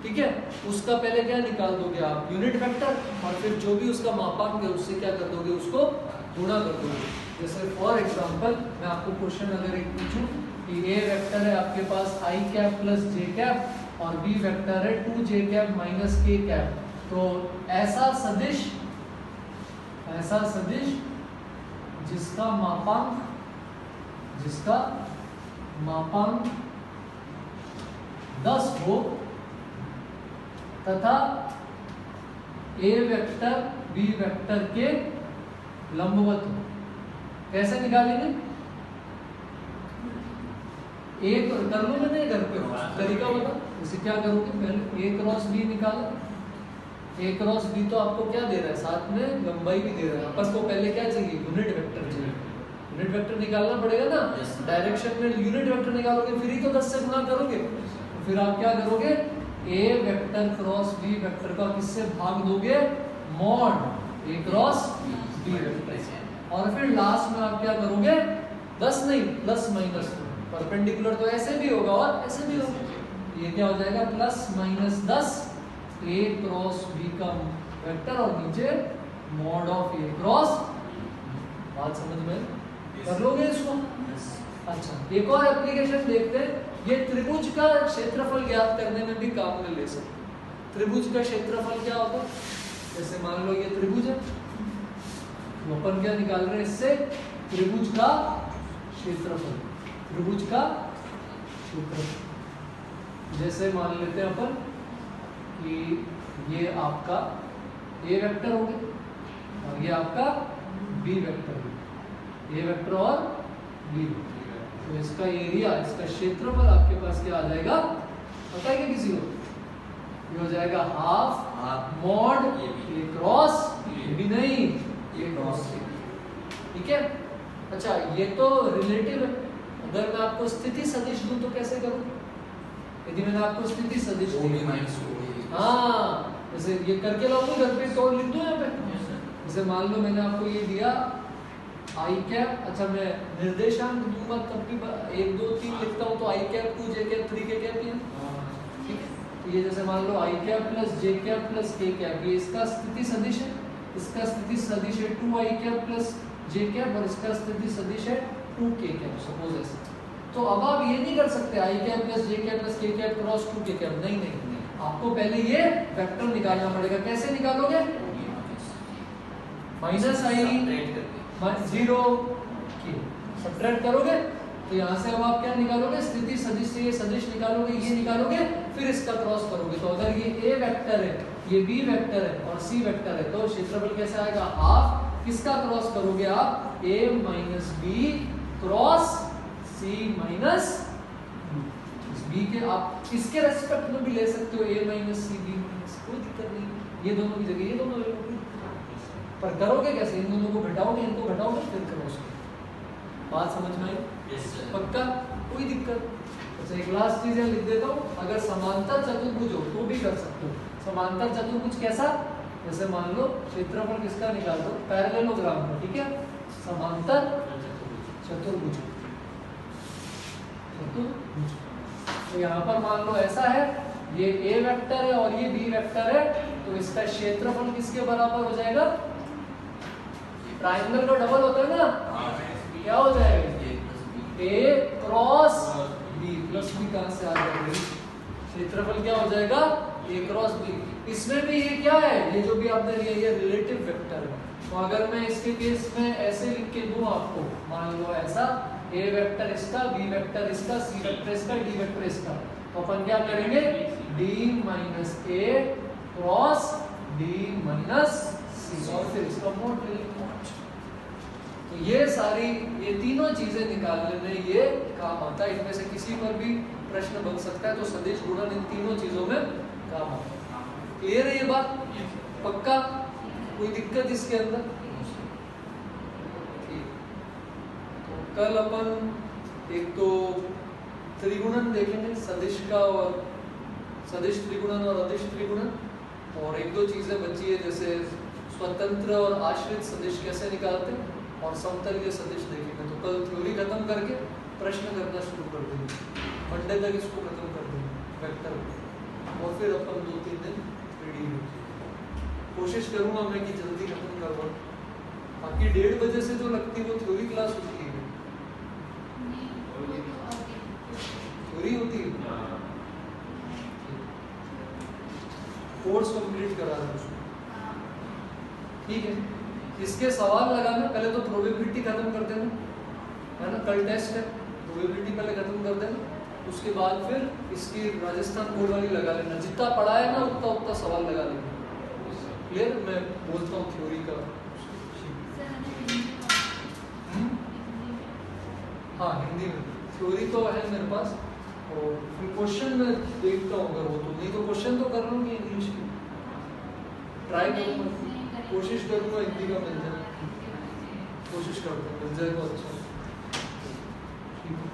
ठीक है, उसका पहले क्या निकाल दोगे आप? यूनिट वेक्टर, और फिर जो भी उसका मापांक है उससे क्या कर दोगे? उसको गुणा कर दोगे। जैसे फॉर एग्जांपल मैं आपको क्वेश्चन अगर एक पूछूं कि a वेक्टर है आपके पास i cap plus j cap और b वेक्टर है 2j cap minus k cap, तो ऐसा सदिश जिसका मापांक 10 हो तथा a वेक्टर b वेक्टर के लंबवत हो। कैसे निकालेंगे? एक कर लो, मैंने घर पे तरीका बता। इसे क्या करोगे? पहले a क्रॉस b निकालो। a क्रॉस b तो आपको क्या दे रहा है? साथ में लंबाई भी दे रहा है। अपन को पहले क्या चाहिए? यूनिट वेक्टर चाहिए। यूनिट वेक्टर निकालना पड़ेगा ना, डायरेक्शन में यूनिट वेक्टर निकालोगे फिर ही तो 10 से गुणा करोगे। तो फिर आप क्या करोगे? a vector cross b vector का किससे भाग दोगे? Mod a cross b vector. और फिर लास्ट में आप क्या करोगे? 10 नहीं, प्लस माइनस, परपेंडिकुलर तो ऐसे भी होगा और ऐसे भी होगा। ये क्या हो जाएगा? Plus minus 10 a cross b का वेक्टर और नीचे मॉड ऑफ a क्रॉस। बात समझ में? कर लोगे इसको? अच्छा, एक और एप्लीकेशन देखते हैं। ये त्रिभुज का क्षेत्रफल ज्ञात करने में भी काम में ले सकते। त्रिभुज का क्षेत्रफल क्या होता है? जैसे मान लो ये त्रिभुज है, तो अपन क्या निकाल रहे हैं इससे? त्रिभुज का क्षेत्रफल। त्रिभुज का क्षेत्रफल जैसे मान लेते हैं अपन कि ये आपका a वेक्टर हो गया और ये आपका b वेक्टर हो गया, a वेक्टर और b वेक्टर। तो इसका एरिया, इसका क्षेत्रफल आपके पास क्या आ जाएगा? पता है क्या किसी को? ये हो जाएगा half mod a cross b, नहीं a क्रॉस a। ठीक है, अच्छा ये तो रिलेटिव है। अगर मैं आपको स्थिति सदिश दूं तो कैसे करूं? यदि मैंने आपको स्थिति सदिश दी, हाँ जैसे ये करके लाऊंगा घर पे, तो लिख दूं यहाँ पे। जैसे मान लो मैंने आपको ये दिया आई कैप, अच्छा मैं निर्देशांक दूंगा तब भी 1 2 3 लिखता हूँ, तो आई कैप 2 जे कैप 3 के कैप, ठीक है। तो ये जैसे मान लो आई कैप प्लस जे कैप प्लस के कैप, ये इसका स्थिति सदिश है। इसका स्थिति सदिश है 2 आई कैप प्लस जे कैप और इसका स्थिति सदिश है 2 के कैप, सपोज ऐसे। तो अब आप ये नहीं कर सकते आई कैप प्लस जे कैप प्लस के कैप क्रॉस 2 के कैप, नहीं नहीं नहीं, आपको पहले ये वेक्टर निकालना पड़ेगा। कैसे निकालोगे? माइनस आई 0 के सब्ट्रैक्ट करोगे, तो यहाँ से अब आप क्या निकालोगे? स्थिति सदिश से ये सदिश निकालोगे, ये निकालोगे, फिर इसका क्रॉस करोगे। तो अगर ये a वेक्टर है, ये b वेक्टर है और c वेक्टर है, तो क्षेत्रफल कैसे आएगा? हाफ। किसका क्रॉस करोगे आप? a minus B cross c minus b के। आप इसके रेस्पेक्ट में भी ले सकते हो, a minus c b minus, कोई दिक्कत नहीं। ये दोनों की जगह ये दोनों ले लो, पर करोगे कैसे? इन दोनों को घटाओगे, इनको घटाओगे, फिर क्रॉस करोगे। बात समझ में आई? पक्का? कोई दिक्कत? अच्छा एक लास्ट चीज लिख देता हूँ, अगर समांतर चतुर्भुज हो तो भी कर सकते हो। समांतर चतुर्भुज कैसा? जैसे मान लो क्षेत्रफल किसका निकाल दो? पैरेललोग्राम का, ठीक है। समांतर चतुर्भुज। तो यहाँ पर मान लो ऐसा है, ये ए वेक्टर है और ये बी वेक्टर है, तो इसका क्षेत्रफल किसके बराबर हो जाएगा? ट्राइंगल का डबल होता है ना, क्या हो जाएगा? ए क्रॉस बी प्लस बी कहां से आ जाएगा? क्षेत्रफल क्या हो जाएगा? ए क्रॉस बी। इसमें भी ये क्या है, ये जो भी आपने लिया ये रिलेटिव वेक्टर है। तो अगर मैं इसके केस में ऐसे लिख के दूं आपको, मान लो ऐसा, ए वेक्टर इसका, बी वेक्टर इसका, सी वेक्टर इसका, डी वेक्टर इसका, तो अपन क्या करेंगे? डी माइनस ए क्रॉस डी माइनस सी और फिर इसका मोड ले लेंगे। तो ये सारी, ये तीनों चीजें निकालने में ये काम आता है। इनमें से किसी पर भी प्रश्न बन सकता है, तो सदिश गुणन इन तीनों चीजों में काम आता है। क्लियर है ये बात? पक्का? कोई दिक्कत इसके अंदर? ठीक। तो कल अपन एक तो त्रिगुणन देखेंगे, सदिश का, और सदिश त्रिगुणन और अदिश त्रिगुणन, और एक दो चीजें बची है जैसे स्वतंत्र और आश्रित सदिश कैसे निकालते हैं, और समतलीय सदिश देखेंगे। तो कल थ्योरी खत्म करके प्रश्न करना शुरू कर देंगे, मंडे तक इसको खत्म कर देंगे वेक्टर, और फिर अपन 2-3 दिन 3D में कोशिश करूंगा मैं कि जल्दी खत्म करवाऊं। बाकी 1:30 बजे से जो लगती है वो थ्योरी क्लास होती है, थ्योरी होती है, कोर्स कंप्लीट करा रहा हूं, ठीक है। इसके सवाल लगाना, पहले तो प्रोबेबिलिटी खत्म कर देना, है ना, कल टेस्ट है, प्रोबेबिलिटी पहले खत्म कर देना, उसके बाद फिर इसकी राजस्थान बोर्ड वाली लगा लेना, जितना पढ़ा है ना उतना उतना सवाल लगा लेना। क्लियर? मैं बोलता हूँ थ्योरी का। हाँ, हिंदी में थ्योरी तो है मेरे पास, और फिर क्वेश्चन में देखता हूँ अगर हो तो, नहीं तो क्वेश्चन तो कर लूँगी इंग्लिश की, ट्राई करूँगा, कोशिश करूँगा हिंदी का मिल जाए, कोशिश करता हूँ मिल जाए तो अच्छा। ठीक है।